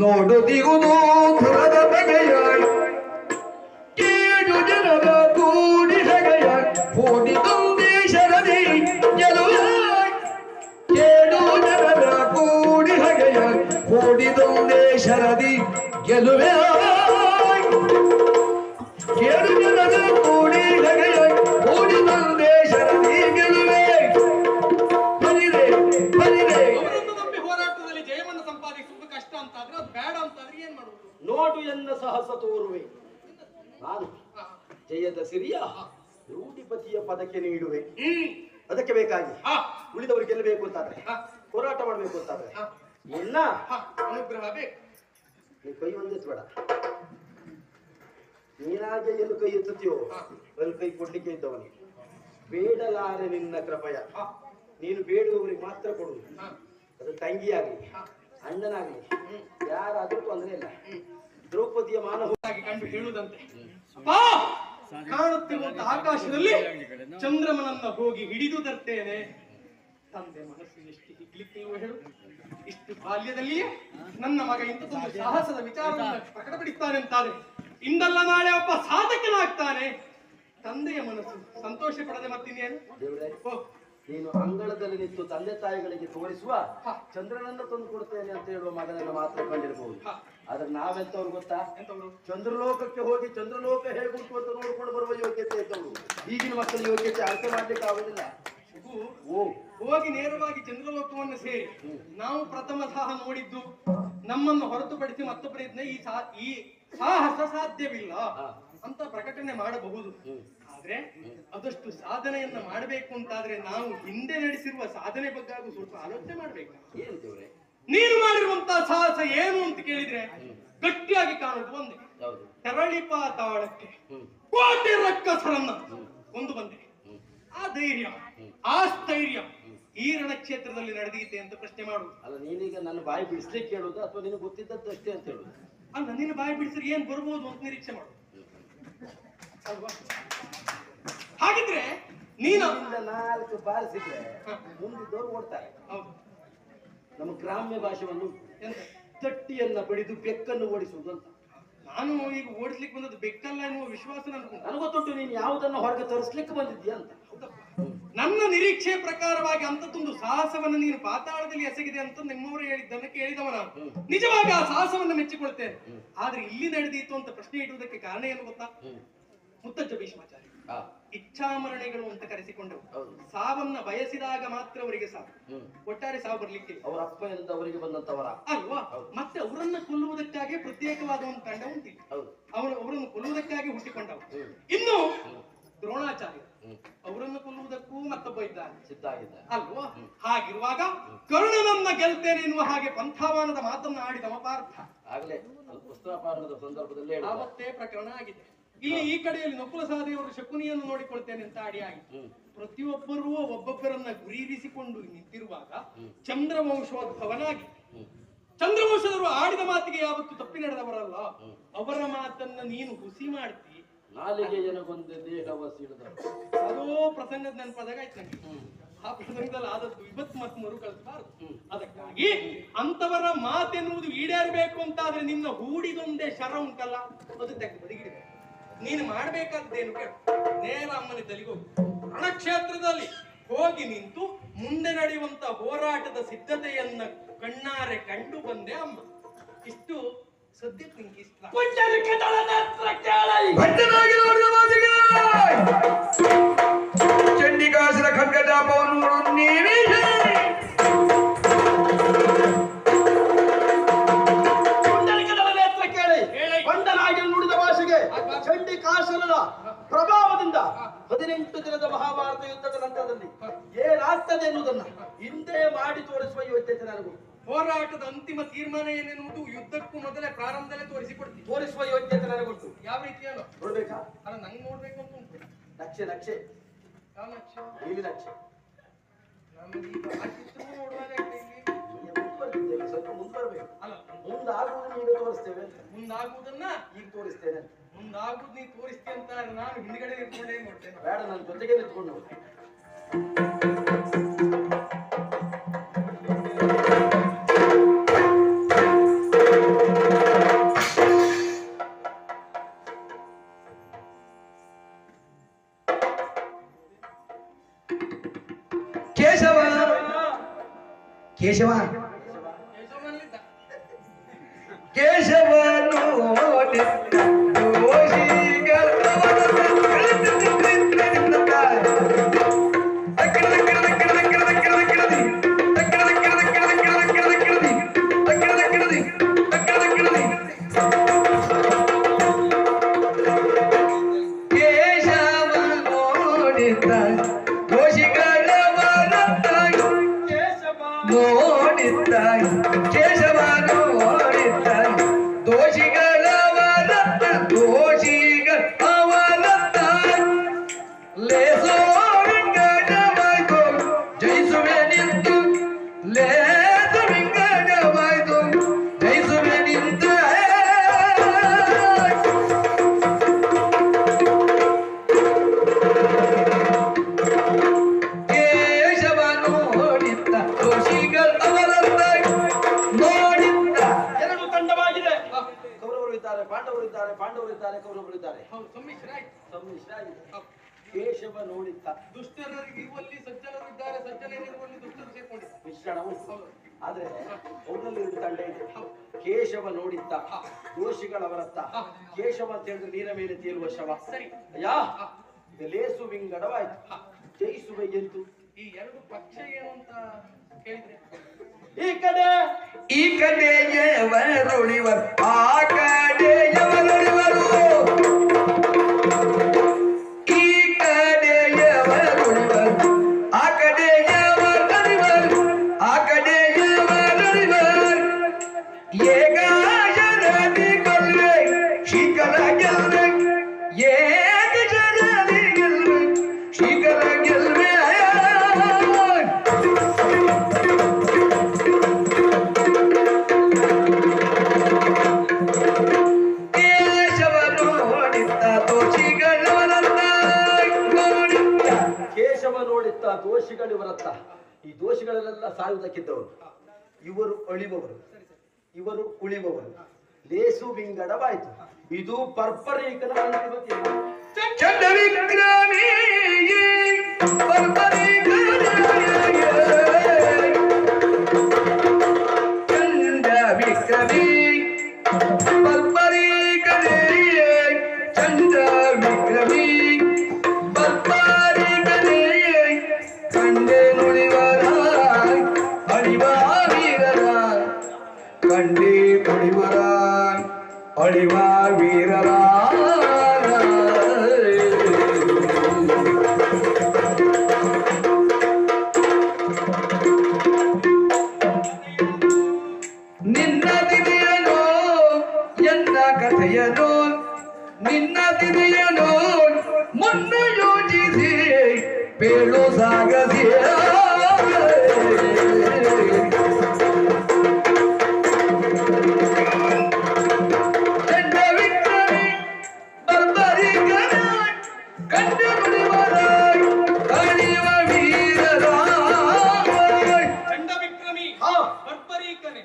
ನೋಡುತ್ತಿರುವುದು ಧುರದ ಬಗೆಯಾಯ್ ಕೇಳು ಜನರ ಕೂಡಿ ಸಗೆಯ ಕೂಡಿದೊಂದೇ ಶರದಿ ಗೆಲುವಾಯ್ ಕೇಳು ಜನರ ಕೂಡಿ ಸಗೆಯ ಕೂಡಿದೊಂದೇ ಶರದಿ ಗೆಲುವೆ ಕೇಳು ಜನರ ಕೂಡಿ ಸಗೆಯ ಕೂಡಿದೊಂದೇ ಶರದಿ ಗೆಲುವೆ ಬರಿದೆ ಬರಿದೆ. ಅವರನ್ನು ನಂಬಿ ಹೋರಾಟದಲ್ಲಿ ಜಯವನ್ನು ಸಂಪಾದಿಸುವುದು ಕಷ್ಟ ಅಂತಾದ್ರೆ ಅದು ಬೇಡ ಅಂತಾದ್ರೆ ಏನ್ ಮಾಡುವುದು? ನೋಡು ಎನ್ನ ಸಾಹಸ ತೋರುವೆ ನಾನು ಜಯದ ಸಿರಿಯ ರೂಢಿಪತಿಯ ಪದಕ್ಕೆ ನೀಡುವೆ. ಅದಕ್ಕೆ ಬೇಕಾಗಿ ಉಳಿದವರು ಗೆಲ್ಲಬೇಕು ಅಂತಾದ್ರೆ ಹೋರಾಟ ಮಾಡಬೇಕು ಅಂತಾದ್ರೆ ಎನ್ನ ಅನುಗ್ರಹ ಬೇಕು. ನೀ ಕೈ ಒಂದೆತ್ಬೇಡ. ನೀನಾಗೆ ಎಂದು ಕೈ ಎತ್ತುತ್ತೀಯೋ ಅಲ್ಲಿ ಕೈ ಕೊಡ್ಲಿಕ್ಕೆ ಇದ್ದವನಿಗೆ ಬೇಡಲಾರೆ ನಿನ್ನ ಕೃಪಯ. ನೀನು ಬೇಡುವವರಿಗೆ ಮಾತ್ರ ಕೊಡುವುದು. ಅದು ತಂಗಿಯಾಗ್ಲಿ ಅಣ್ಣನಾಗ್ಲಿ ಯಾರಾದ್ರೂ ತೊಂದರೆ ಇಲ್ಲ. ದ್ರೌಪದಿಯ ಮಾನವವಾಗಿ ಕಂಡು ಹೇಳುವುದಂತೆ, ಅಪ್ಪಾ ಕಾಣುತ್ತಿರುವಂತ ಆಕಾಶದಲ್ಲಿ ಚಂದ್ರಮನನ್ನ ಹೋಗಿ ಹಿಡಿದು ತರ್ತೇನೆ. ತಂದೆ ಮನಸ್ಸು ಎಷ್ಟು ಹಿಗ್ಲಿಕ್ಕೆ ಹೇಳು. ಇಷ್ಟು ಬಾಲ್ಯದಲ್ಲಿಯೇ ನನ್ನ ಮಗ ಇಂಥದೊಂದು ಸಾಹಸದ ವಿಚಾರವನ್ನು ಪ್ರಕಟಪಡಿಸ್ತಾನೆ ಅಂತಾದ್ರೆ ಇಂದಲ್ಲ ನಾಳೆ ಒಬ್ಬ ಸಾಧಕನಾಗ್ತಾನೆ. ತಂದೆಯ ಮನಸ್ಸು ಸಂತೋಷ ಪಡದೆ ಮತ್ತಿನ್ನೇನು? ದೇವರೇ, ನೀನು ಅಂಗಳದಲ್ಲಿ ನಿಂತು ತಂದೆ ತಾಯಿಗಳಿಗೆ ತೋರಿಸುವ ಚಂದ್ರನನ್ನು ತಂದು ಕೊಡ್ತೇನೆ ಅಂತ ಹೇಳುವ ಮಗನನ್ನು ಮಾತ್ರ ಕಂಡಿರಬಹುದು. ಆದ್ರೆ ನಾವೆಂತವ್ರು ಗೊತ್ತಾ? ಚಂದ್ರಲೋಕಕ್ಕೆ ಹೋಗಿ ಚಂದ್ರಲೋಕ ಹೇಗುಂಟು ಅಂತ ನೋಡ್ಕೊಂಡು ಬರುವ ಯೋಗ್ಯತೆ ಇದ್ದವರು. ಈಗಿನ ಮಕ್ಕಳ ಯೋಗ್ಯತೆ ಅರ್ಥ ಮಾಡ್ಲಿಕ್ಕೆ ಆಗುದಿಲ್ಲ. ಹೋಗಿ ನೇರವಾಗಿ ಚಂದ್ರಲೋಕವನ್ನು ಸೇರಿ ನಾವು ಪ್ರಥಮ ಸಹ ನೋಡಿದ್ದು ನಮ್ಮನ್ನು ಹೊರತುಪಡಿಸಿ ಮತ್ತೊಬ್ಬರಿದ್ದ ಈ ಸಾಹಸ ಸಾಧ್ಯವಿಲ್ಲ ಅಂತ ಪ್ರಕಟಣೆ ಮಾಡಬಹುದು. ಆದ್ರೆ ಅದಷ್ಟು ಸಾಧನೆಯನ್ನ ಮಾಡಬೇಕು ಅಂತಾದ್ರೆ ನಾವು ಹಿಂದೆ ನಡೆಸಿರುವ ಸಾಧನೆ ಬಗ್ಗೆ ಸ್ವಲ್ಪ ಆಲೋಚನೆ ಮಾಡ್ಬೇಕು. ನೀನು ಮಾಡಿರುವಂತಹ ಸಾಹಸ ಏನು ಅಂತ ಕೇಳಿದ್ರೆ ಗಟ್ಟಿಯಾಗಿ ಕಾಣುವುದು ಒಂದೇ, ತೆರಳಿ ಪಾತಾಳಕ್ಕೆ ಕೋಟಿ ರಕ್ಕಸರನ್ನ ಒಂದು ಬಂದೆ. ಆ ಧೈರ್ಯ ಆ ಸ್ಥೈರ್ಯ ಈ ರಣಕ್ಷೇತ್ರದಲ್ಲಿ ನಡೆದಿದೆ ಅಂತ ಪ್ರಶ್ನೆ ಮಾಡುವುದು ಅಲ್ಲ. ನೀನೀಗ ನನ್ನ ಬಾಯಿ ಬಿಡಿಸ್ಲಿಕ್ಕೆ ಹೇಳುದು ಅಥವಾ ನಿನಗೆ ಗೊತ್ತಿದ್ದದ್ದು ಅಷ್ಟೇ ಅಂತ ಹೇಳುದು? ಅಲ್ಲ, ನಿನ್ನ ಬಾಯಿ ಬಿಡಿಸಿದ್ರೆ ಏನ್ ಬರ್ಬೋದು ಅಂತ ನಿರೀಕ್ಷೆ ಮಾಡು ಅಲ್ವಾ? ಹಾಗಿದ್ರೆ ನೀನು 4 ಬಾರಿಸಿದ್ರೆ ಮುಂದಿದ್ದವ್ರು ಓಡ್ತಾರೆ. ಹೌದು, ನಮ್ಮ ಗ್ರಾಮ್ಯ ಭಾಷೆಯನ್ನು ತಟ್ಟಿಯನ್ನ ಬಡಿದು ಬೆಕ್ಕನ್ನು ಓಡಿಸುವುದು ಅಂತ. ನಾನು ಈಗ ಓಡಿಸ್ಲಿಕ್ಕೆ ಬಂದದ್ದು ಬೆಕ್ಕಲ್ಲ ಎನ್ನುವ ವಿಶ್ವಾಸ ನನಗೊತ್ತುಂಟು ನೀನು ಯಾವುದನ್ನು ಹೊರಗೆ ತರಿಸ್ಲಿಕ್ಕೆ ಬಂದಿದ್ದೀಯ ಅಂತ. ನನ್ನ ನಿರೀಕ್ಷೆ ಪ್ರಕಾರವಾಗಿ ಅಂತದೊಂದು ಸಾಹಸವನ್ನು ನೀನು ಪಾತಾಳದಲ್ಲಿ ಎಸಗಿದೆ ಅಂತ ನಿಮ್ಮವರು ಹೇಳಿದ್ದನ್ನು ಕೇಳಿದವ ನಾನು. ನಿಜವಾಗಿ ಆ ಸಾಹಸವನ್ನು ಮೆಚ್ಚಿಕೊಳ್ತೇನೆ. ಆದ್ರೆ ಇಲ್ಲಿ ನಡೆದೀತು ಅಂತ ಪ್ರಶ್ನೆ ಇಡುವುದಕ್ಕೆ ಕಾರಣ ಏನು ಗೊತ್ತಾ? ಮುತ್ತಜ್ಜ ಭೀಷ್ಮಾಚಾರ್ಯ ಇಚ್ಛಾಮರಣೆಗಳು ಅಂತ ಕರೆಸಿಕೊಂಡವು. ಸಾವನ್ನ ಬಯಸಿದಾಗ ಮಾತ್ರ ಅವರಿಗೆ ಸಾವು, ಒಟ್ಟಾರೆ ಸಾವು ಬರ್ಲಿಕ್ಕೆ ಅವರ ಅಪ್ಪ ಎಂದು ಅವರಿಗೆ ಬಂದಂತವರ ಅಲ್ವಾ? ಮತ್ತೆ ಅವರನ್ನ ಕೊಲ್ಲುವುದಕ್ಕಾಗಿ ಪ್ರತ್ಯೇಕವಾದ ಒಂದು ತಂಡ ಉಂಟಿತ್ತು. ಅವರನ್ನು ಕೊಲ್ಲುವುದಕ್ಕಾಗಿ ಹುಟ್ಟಿಕೊಂಡವು. ಇನ್ನು ದ್ರೋಣಾಚಾರ್ಯ ಅವರನ್ನು ಕೊಲ್ಲುವುದಕ್ಕೂ ಮತ್ತೊಬ್ಬ ಇದ್ದಾನೆ, ಸಿದ್ಧ ಆಗಿದ್ದ ಅಲ್ವಾ? ಹಾಗಿರುವಾಗ ಕರ್ಣನನ್ನ ಗೆಲ್ತೇನೆ ಎನ್ನುವ ಹಾಗೆ ಪಂಥಾವಾನದ ಮಾತನ್ನ ಆಡಿದವ ಪಾರ್ಥ. ಆಗ್ಲೇ ಪುಸ್ತಕಾಪಹರಣದ ಸಂದರ್ಭದಲ್ಲಿ ಆವತ್ತೇ ಪ್ರಕರಣ ಆಗಿದೆ. ಇಲ್ಲಿ ಈ ಕಡೆಯಲ್ಲಿ ನಕುಲ ಸಹದೇವರು ಶಕುನಿಯನ್ನು ನೋಡಿಕೊಳ್ತೇನೆ ಅಂತ ಆಡಿ ಆಯಿತು. ಪ್ರತಿಯೊಬ್ಬರೂ ಒಬ್ಬೊಬ್ಬರನ್ನ ಗುರಿಯಿರಿಸಿಕೊಂಡು ನಿಂತಿರುವಾಗ ಚಂದ್ರವಂಶೋದ್ಭವನಾಗಿ, ಚಂದ್ರವಂಶದವರು ಆಡಿದ ಮಾತಿಗೆ ಯಾವತ್ತು ತಪ್ಪಿ ನಡೆದವರಲ್ಲ. ಅವರ ಮಾತನ್ನ ನೀನು ಹುಸಿ ಮಾಡ್ತಿ, ನಾಲಿಗೆ ಜನಗೊಂದು ದೇಹವ ಸಿಡಿದ ಅದೋ ಪ್ರಸಂಗದ ನೆನಪಾದಾಗ ಆಯ್ತು ನಂಗೆ. ಆ ಪ್ರಸಂಗದಲ್ಲಿ ಆದದ್ದು ಇವತ್ತು ಮತ್ತೆ ಮರು ಕಳಿಸಬಾರದು. ಅದಕ್ಕಾಗಿ ಅಂತವರ ಮಾತೆನ್ನುವುದು ಈಡೇರಬೇಕು ಅಂತಾದ್ರೆ ನಿನ್ನ ಹೂಡಿದೊಂದೇ ಶರ ಉಂಟಲ್ಲ, ಅದು ತೆಗೆದು ಬದಿಗಿಡಬೇಕು. ನೀನು ಮಾಡಬೇಕಾದ್ದೇನು ಕೇಳು, ನೇರ ಅಮ್ಮನಿದ್ದಲ್ಲಿ ಹೋಗು. ರಣಕ್ಷೇತ್ರದಲ್ಲಿ ಹೋಗಿ ನಿಂತು ಮುಂದೆ ನಡೆಯುವಂತ ಹೋರಾಟದ ಸಿದ್ಧತೆಯನ್ನ ಕಣ್ಣಾರೆ ಕಂಡು ಬಂದೆ ಅಮ್ಮ. ಇಷ್ಟು ಸದ್ಯಕ್ಕೆ ನಿಂಗೆ ಇಷ್ಟ. ಭಟ್ಟನಾಗಿ ನೋಡಿದ ಮಾತಿಗೆ ಚಂಡಿಕಾಸುರ ಖಡ್ಗಜಾಪವನ್ನು ನೀವೇ ಬಂಡನಾಗಿ ನುಡಿದ ಭಾಷೆಗೆ ಚಂಡಿಕಾಸುರನ ಪ್ರಭಾವದಿಂದ 18 ದಿನದ ಮಹಾಭಾರತ ಯುದ್ಧದ ನಂತರದಲ್ಲಿ ಏನಾಗ್ತದೆ ಎನ್ನುವುದನ್ನ ಹಿಂದೆ ಮಾಡಿ ತೋರಿಸುವ ಯೋಗ್ಯತೆ ನನಗೂ. ಹೋರಾಟದ ಅಂತಿಮ ತೀರ್ಮಾನ ಏನೆನ್ನುವುದು ಯುದ್ಧಕ್ಕೂ ಮೊದಲೇ ಪ್ರಾರಂಭದಲ್ಲೇ ತೋರಿಸಿಕೊಡ್ತೀವಿ. ತೋರಿಸುವ ಯೋಗ್ಯತೆ ನನಗೊಟ್ಟು. ಯಾವ ರೀತಿಯಲ್ಲ ನೋಡ್ಬೇಕಾ? ಅಲ್ಲ, ನಂಗೆ ನೋಡ್ಬೇಕು ಅಂತ ಉಂಟು. ನಕ್ಷೆ ನಕ್ಷೆ ಯಾವ ನಕ್ಷೆ? ನೀಲಿ ನಕ್ಷೆ. ನಮಗೆ ಆ ಚಿತ್ರ ನೋಡುವಾಗ ಮುಂದುವರೆದಿದ್ದೇವೆ, ಸ್ವಲ್ಪ ಮುಂದುವರಬೇಕು. ಅಲ್ಲ, ಮುಂದಾಗುವುದನ್ನು ಈಗ ತೋರಿಸ್ತೇವೆ, ಮುಂದಾಗುವುದನ್ನ ಈಗ ತೋರಿಸ್ತೇನೆ. ಮುಂದಾಗುವುದು ನೀ ತೋರಿಸ್ತಿ ಅಂತ ನಾನು ಹಿಂದ್ಗಡೆ ನಿಂತ್ಕೊಂಡೇ ನೋಡ್ತೇನೆ. ಬೇಡ, ನನ್ನ ಜೊತೆಗೆ ನಿಂತ್ಕೊಂಡು ಕೇಶವ ಯಜಮಾನನಿದ್ದ. ಕೇಶವನು ಪಾಂಡವರಿದ್ದಾರೆ ಕೌರವರಿದ್ದಾರೆ. ಹೌದು, ಸಮ್ಮಿಶ್ರ ಆಯ್ತು. ಸಮ್ಮಿಶ್ರ ಆಗಿದೆ. ಕೇಶವ ನೋಡಿದ್ದ ದುಷ್ಟರಿಗೆ ಇರುವಲ್ಲಿ ಸಜ್ಜನರು ಇದ್ದಾರೆ, ಸಜ್ಜನರಿರುವಲ್ಲಿ ದುಷ್ಟರು ಸೇರ್ಕೊಂಡಿದ್ದಾರೆ. ಮಿಶ್ರಣ ಉಂಟು. ಆದ್ರೆ ಅವರಲ್ಲಿ ಒಂದು ತಂಡ ಇದೆ. ಕೇಶವ ನೋಡಿದ್ದ ದೋಷಿಗಳವರತ್ತ. ಕೇಶವ ಅಂತ ಹೇಳಿದ್ರೆ ನೀರ ಮೇಲೆ ತೇಲುವ ಶವ. ಸರಿ. ಯಾ ಲೇಸು ವಿಂಗಡವಾಯ್ತು. ಜಯಿಸುವೆ ಎಂತು ಈ ಎರಡು ಪಕ್ಷ ಏನು ಅಂತ ಕೇಳಿದ್ರೆ ಈ ಕಡೆಯವರುಳಿವರು ಆ ಕಡೆಯವರುಳಿವರು ಈ ಕಡೆಯವರುಳಿವರು ಆ ಕಡೆಯವರುಳಿವರು ಆ ಕಡೆಯವರುಳಿವರು ಏಕಾಶರದಿ ಕೊಲ್ವೆ ಶಿಖರ ಗೆಲ್ವೆ ಏಕಶರದಿ ಗೆಲ್ವೆ ಶಿಖರ ಗೆಲ್ವೆ ದೋಷಿಗಳಿವರತ್ತ. ಈ ದೋಷಿಗಳಲ್ಲೆಲ್ಲ ಸಾಯುವುದಕ್ಕಿದ್ದವರು. ಇವರು ಅಳಿಬವರು, ಇವರು ಉಳಿಬವರು. ಲೇಸು ವಿಂಗಡವಾಯಿತು. ಇದು ಪರ್ಪರೀಕನ ಚಂಡ ವಿಕ್ರಮಿ ಚಂಡ ವಿಕ್ರಮಿ ಪರ್ಪರೀಕನೇ ಚಂಡ ವಿಕ್ರಮಿ ಪರ್ಪರೀಕನೇ ಕಂಡೆ ನುಡಿವರ ಅಳಿವ ವೀರರ ಕಂಡೆ ನುಡಿವರ ಅಳಿವ ವೀರರ ನಿನ್ನ ತಿದೆಯನೋ ಎನ್ನ ಕಥೆಯನೋ ನಿನ್ನ ತಿದೆಯನೋ ಮುನ್ನ ಯೋಚಿಸಿ ಬೇಳು ಸಾಗಸಿ ಚಂಡ ವಿಕ್ರಮಿ ಬರ್ಬರಿ ಕಂಡ ಮುಡಿವರ ಅಳಿವ ವೀರರ ಚಂಡ ವಿಕ್ರಮಿ ಬರ್ಬರೀಕನೆ.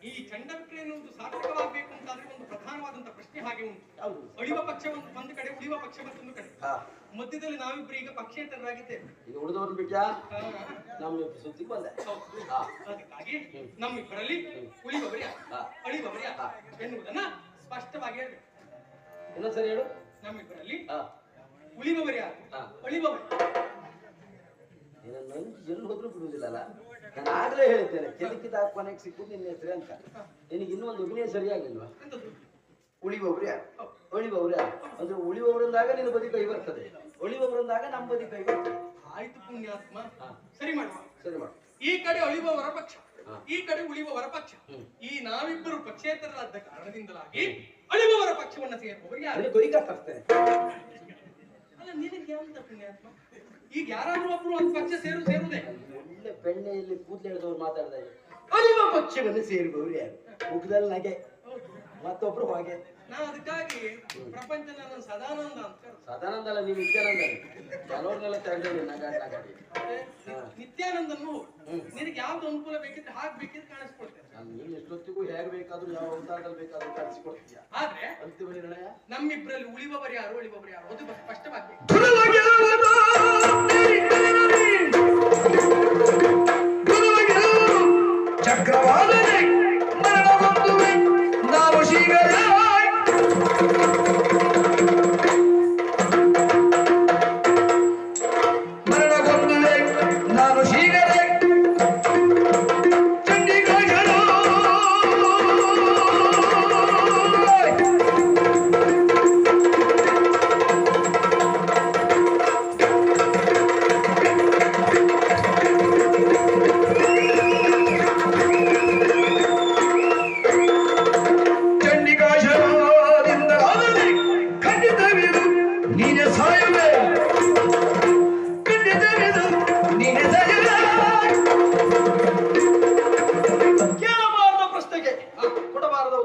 ಈ ಚಂಡ ವಿಕ್ರಮಿ ಎನ್ನುವುದು ಸಾರ್ಥಕವಾಗಬೇಕು ಅಂತಾದ್ರೆ ಒಂದು ಪ್ರಧಾನವಾದಂತಹ ಪ್ರಶ್ನೆ ಹಾಗೆ ಉಂಟು. ಯಾವುದು? ಅಳಿವ ಪಕ್ಷ ಒಂದು ಕಡೆ, ಉಳಿಯುವ ಪಕ್ಷ ಮತ್ತೊಂದು ಕಡೆ. ಮಧ್ಯದಲ್ಲಿ ನಾವಿಬ್ರು ಈಗ ಪಕ್ಷೇತರರಾಗಿದ್ದೇವೆ. ಈಗ ಉಳಿದವ್ರನ್ನ ಬಿಟ್ಟ ನಮ್ಮ ಸುದ್ದಿ ಬಂದೆ. ಅದಕ್ಕಾಗಿ ನಮ್ಮಿಬ್ಬರಲ್ಲಿ ಉಳಿಯುವವರೇ ಅಳಿಯುವವರೇ ಎನ್ನುವುದನ್ನ ಸ್ಪಷ್ಟವಾಗಿ ಹೇಳ್ಬೇಕು. ಇನ್ನೊಂದ್ಸರಿ ಹೇಳು. ನಮ್ಮಿಬ್ಬರಲ್ಲಿ ಉಳಿಯುವವರೇ ಅಳಿಯುವವರೇ. ಎಲ್ಲಿ ಹೋದ್ರೂ ಬಿಡುವುದಿಲ್ಲಲ್ಲ. ನಾನು ಆಗ್ಲೇ ಹೇಳ್ತೇನೆ, ಕೆದಕಿದ ಕೊನೆಗೆ ಸಿಕ್ಕುದು ನಿನ್ನ ಹೆಸರೇ ಅಂತ. ನಿನಗೆ ಇನ್ನೊಂದು ಅಭಿನಯ ಸರಿಯಾಗಿಲ್ವಾ? ಉಳಿಯುವವ್ರು ಯಾರು, ಅಳಿಯುವವ್ರು ಯಾರು ಅಂದ್ರೆ ಉಳಿಯುವವರಂದಾಗ ನಿನ್ನ ಬದಿ ಕೈ ಬರ್ತದೆ, ಅಳಿಯುವವರಂದಾಗ ನಮ್ಮ ಬದಿ ಕೈ ಬರ್ತದೆ. ಆಯ್ತು ಪುಣ್ಯಾತ್ಮ, ಸರಿ ಮಾಡುವ. ಸರಿ ಮಾಡು. ಈ ಕಡೆ ಅಳಿಯುವವರ ಪಕ್ಷ, ಈ ಕಡೆ ಉಳಿಯುವವರ ಪಕ್ಷ. ಈ ನಾವಿಬ್ಬರು ಪಕ್ಷೇತರರಾದ ಕಾರಣದಿಂದಲಾಗಿ ಅಳಿಯುವವರ ಪಕ್ಷವನ್ನ ಸೇರುವವರು ಯಾರು? ಕೊರಿಕಾ ತರ್ತೇನೆ. ಅಲ್ಲ, ನಿನಗೆ ಅಂತ ಪುಣ್ಯಾತ್ಮ, ಈಗ ಯಾರಾದ್ರೂ ಒಬ್ರು ಒಂದು ಪಕ್ಷ ಸೇರುವುದೇ. ಒಳ್ಳೆ ಬೆಣ್ಣೆಯಲ್ಲಿ ಕೂದಲು ಎಳೆದವ್ರು ಮಾತಾಡಿದಾಗ ಅಳಿಯುವ ಪಕ್ಷವನ್ನು ಸೇರುವವರು ಯಾರು? ಮುಖದಲ್ಲಿ ನಗೆ, ಮತ್ತೊಬ್ರು ಹಾಗೆ. ನಾ ಅದಕ್ಕಾಗಿ ಪ್ರಪಂಚ ನನ್ನ ಸದಾನಂದ ಅಂತ. ಸದಾನಂದ ಅಲ್ಲ, ನೀವು ನಿತ್ಯಾನಂದ. ಕೆಲವ್ರನ್ನೆಲ್ಲ ತೆಗೆದು ನಗಾಡಿ ನಿತ್ಯಾನಂದನ್ನು ನಿನಗೆ ಯಾವ್ದು ಅನುಕೂಲ ಬೇಕಿದ್ರೆ ಹಾಗೆ ಬೇಕಿದ್ರೆ ಕಾಣಿಸ್ಕೊಳ್ತೇನೆ. ನೀನು ಎಷ್ಟೊತ್ತಿಗೂ ಹೇಗೆ ಬೇಕಾದ್ರೂ ಯಾವ ಅವತಾರದಲ್ಲಿ ಬೇಕಾದ್ರೂ ಕಾಣಿಸಿಕೊಡ್ತೀಯ. ಆದ್ರೆ ಅಂತಿಮ ನಿರ್ಣಯ ನಮ್ಮಿಬ್ಬರಲ್ಲಿ ಉಳಿಯುವವರು ಯಾರು ಅಳಿಯುವವರು ಯಾರು ಅದು ಸ್ಪಷ್ಟವಾಗ್ಬೇಕು. ಗುರುವಗೆಲ್ಲವನು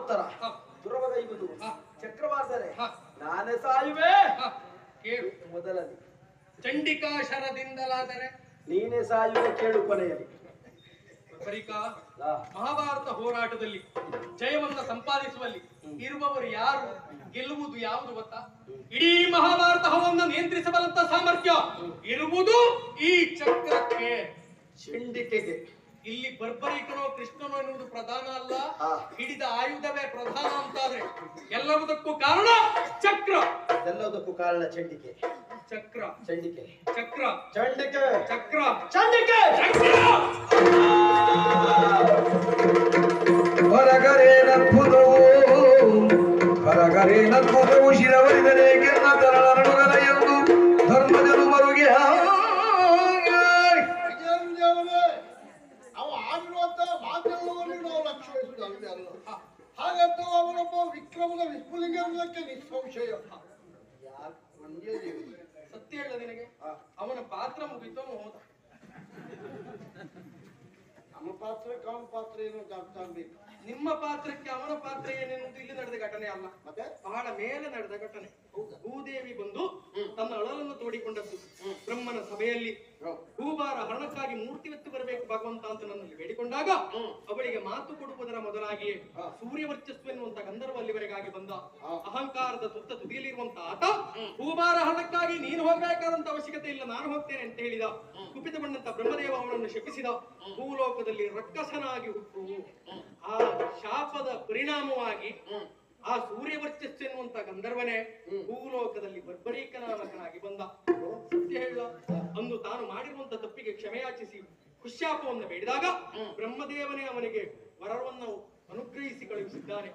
ಉತ್ತರ ಹ. ದುರವಗೈವುದು ಹ. ಚಕ್ರವಾದರೆ ಹ. ನಾನೇ ಸಾಯುವೆ ಹ. ಕೇಳು ಮೊದಲಲ್ಲಿ, ಚಂಡಿಕಾ ಶರದಿಂದಲಾದರೆ ನೀನೇ ಸಾಯುವೆ ಕೇಳು ಕೊನೆಯಲ್ಲಿ. ಬರಿಕ ಆ, ಮಹಾಭಾರತ ಹೋರಾಟದಲ್ಲಿ ಜಯವನ್ನ ಸಂಪಾದಿಸುವಲ್ಲಿ ಇರುವವರು ಯಾರು, ಗೆಲ್ಲುವುದು ಯಾವುದು ಗೊತ್ತಾ? ಇಡೀ ಮಹಾಭಾರತ ಹವನ್ನ ನಿಯಂತ್ರಿಸಬಲ್ಲಂತ ಸಾಮರ್ಥ್ಯ ಇರುವುದು ಈ ಚಕ್ರಕ್ಕೆ. ಚಂಡಿಕೆಗೆ. ಇಲ್ಲಿ ಬರ್ಬರಿಕನೋ ಕೃಷ್ಣನೋ ಎನ್ನುವುದು ಪ್ರಧಾನ ಅಲ್ಲ, ಆ. ಹಿಡಿದ ಆಯುಧವೇ ಪ್ರಧಾನ ಅಂತಾದ್ರೆ ಎಲ್ಲವುದಕ್ಕೂ ಕಾರಣ ಚಕ್ರ. ಎಲ್ಲದಕ್ಕೂ ಕಾರಣ ಚಂಡಿಕೆ. ಚಕ್ರ ಚಂಡಿಕೆ. ಚಕ್ರ ಚಂಡಿಕೆ. ಚಕ್ರ ಚಂಡಿಕೆ. ಚಕ್ರ. ಹೊರಗರೇನದ್ಭುತವು ಹೊರಗರೇನದ್ಭುತವು ಶಿರವರಿದರೆ ಗೆನ್ನ ತರಳರಡುಗನ ಎಂದು ಧರ್ಮಜನು ಮರುಗೆ ವಿಜಯವಿಜಯವನೇ, ಅವ ಆಡಿರುವಂತ ಮಾತೆಲ್ಲವನ್ನು ನಾವು ಲಕ್ಷಿಸುವುದಲ್ಲದೆ ಅಲ್ಲ. ಹಾಗಂತ ಅವನೊಬ್ಬ ವಿಕ್ರಮದ ವಿಸ್ಫುಲಿಂಗ ಎನ್ನುವುದಕ್ಕೆ ನಿಸ್ಸಂಶಯ. ಯಾಕೆ ಒಂದೇ ದೇವಿ ಸತ್ಯ ಹೇಳ ನಿನಗೆ, ಅವನ ಪಾತ್ರ ಮುಗಿತು ಅವನು ಹೋದ. ನಮ್ಮ ಪಾತ್ರಕ್ಕೆ ಅವನ ಪಾತ್ರ ಏನು ಅಂತ ಅರ್ಥ ಆಗ್ಬೇಕು. ನಿಮ್ಮ ಪಾತ್ರಕ್ಕೆ ಅವನ ಪಾತ್ರ ಏನೆನ್ನುವುದು ಇಲ್ಲಿ ನಡೆದ ಘಟನೆ ಅಲ್ಲ, ಮತ್ತೆ ಬಹಳ ಮೇಲೆ ನಡೆದ ಘಟನೆ. ಭೂದೇವಿ ಬಂದು ತನ್ನ ಅಳಲನ್ನು ತೋಡಿಕೊಂಡದ್ದು ಬ್ರಹ್ಮನ ಸಭೆಯಲ್ಲಿ. ಭೂಭಾರ ಹರಣಕ್ಕಾಗಿ ಮೂರ್ತಿವೆತ್ತು ಬರಬೇಕು ಭಗವಂತ ಅಂತ ನನ್ನಲ್ಲಿ ಬೇಡಿಕೊಂಡಾಗ ಅವಳಿಗೆ ಮಾತು ಕೊಡುವುದರ ಮೊದಲಾಗಿಯೇ ಸೂರ್ಯವರ್ಚಸ್ಸು ಎನ್ನುವಂತ ಗಂಧರ್ವ ಅಲ್ಲಿವರೆಗಾಗಿ ಬಂದ. ಅಹಂಕಾರದ ತುತ್ತ ತುದಿಯಲ್ಲಿರುವಂತ ಆತ ಭೂಭಾರ ಹರಣಕ್ಕಾಗಿ ನೀನು ಹೋಗಬೇಕಾದಂತ ಅವಶ್ಯಕತೆ ಇಲ್ಲ, ನಾನು ಹೋಗ್ತೇನೆ ಅಂತ ಹೇಳಿದ. ಕುಪಿತ ಬಂದಂತ ಬ್ರಹ್ಮದೇವ ಅವನನ್ನು ಶಪಿಸಿದ. ಭೂಲೋಕದಲ್ಲಿ ರಕ್ಕಸನಾಗಿ ಹುಟ್ಟು ಆ ಶಾಪದ ಪರಿಣಾಮವಾಗಿ ಆ ಸೂರ್ಯವರ್ಚಸ್ಸು ಎನ್ನುವಂತ ಗಂಧರ್ವನೇ ಭೂಲೋಕದಲ್ಲಿ ಬರ್ಬರೀಕನಾಮಕನಾಗಿ ಬಂದ. ಸತ್ಯ ಹೇಳ, ಅಂದು ತಾನು ಮಾಡಿರುವಂತ ತಪ್ಪಿಗೆ ಕ್ಷಮೆಯಾಚಿಸಿ ಹುಶ್ಯಾಪವನ್ನು ಬೇಡಿದಾಗ ಬ್ರಹ್ಮದೇವನೇ ಅವನಿಗೆ ವರವನ್ನು ಅನುಗ್ರಹಿಸಿ ಕಳುಹಿಸಿದ್ದಾನೆ.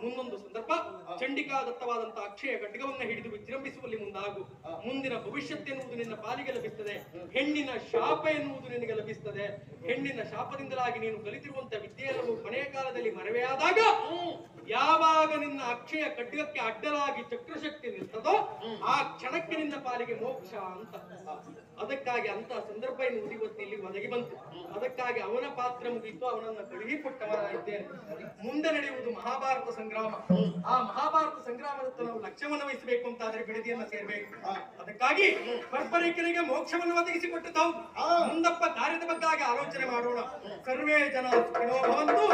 ಮುಂದೊಂದು ಸಂದರ್ಭ ಚಂಡಿಕಾ ದತ್ತವಾದಂತಹ ಅಕ್ಷಯ ಖಡ್ಗವನ್ನ ಹಿಡಿದು ವಿಜೃಂಭಿಸುವಲ್ಲಿ ಮುಂದಾಗು. ಮುಂದಿನ ಭವಿಷ್ಯತ್ ಎನ್ನುವುದು ನಿನ್ನ ಪಾಲಿಗೆ ಲಭಿಸ್ತದೆ, ಹೆಣ್ಣಿನ ಶಾಪ ಎನ್ನುವುದು ನಿನಗೆ ಲಭಿಸ್ತದೆ. ಹೆಣ್ಣಿನ ಶಾಪದಿಂದಲಾಗಿ ನೀನು ಕಲಿತಿರುವಂತ ವಿದ್ಯೆಯೆಲ್ಲವೂ ಕೊನೆಯ ಕಾಲದಲ್ಲಿ ಮರೆವೆಯಾದಾಗ ಯಾವಾಗ ನಿನ್ನ ಅಕ್ಷಯ ಖಡ್ಗಕ್ಕೆ ಅಡ್ಡಲಾಗಿ ಚಕ್ರಶಕ್ತಿ ನಿಲ್ತದೋ ಆ ಕ್ಷಣಕ್ಕೆ ನಿನ್ನ ಪಾಲಿಗೆ ಮೋಕ್ಷ ಅಂತ. ಅದಕ್ಕಾಗಿ ಅಂತ ಸಂದರ್ಭ ಎನ್ನುವುದು ಇವತ್ತು ಇಲ್ಲಿ ಒದಗಿ ಬಂತು. ಅದಕ್ಕಾಗಿ ಅವನ ಪಾತ್ರ ಮುಗಿತು, ಅವನನ್ನ ಕಳುಹಿಕೊಟ್ಟವನಾಗಿದ್ದೇನೆ. ಮುಂದೆ ನಡೆಯುವುದು ಮಹಾಭಾರತ ಸಂಗ್ರಾಮ. ಆ ಮಹಾಭಾರತ ಸಂಗ್ರಾಮದತ್ತ ನಾವು ಲಕ್ಷ್ಯವನ್ನು ವಹಿಸಬೇಕು ಅಂತಾದ್ರೆ ಬಿಡದಿಯನ್ನ ಸೇರ್ಬೇಕು. ಅದಕ್ಕಾಗಿ ಬರ್ಬರಿಕರಿಗೆ ಮೋಕ್ಷವನ್ನು ಒದಗಿಸಿಕೊಟ್ಟದ್ದು ಮುಂದಪ್ಪ ಕಾರ್ಯದ ಬಗ್ಗೆ ಆಲೋಚನೆ ಮಾಡೋಣ. ಸರ್ವೇ ಜನ ಸುಖಿನೋ ಭವಂತು.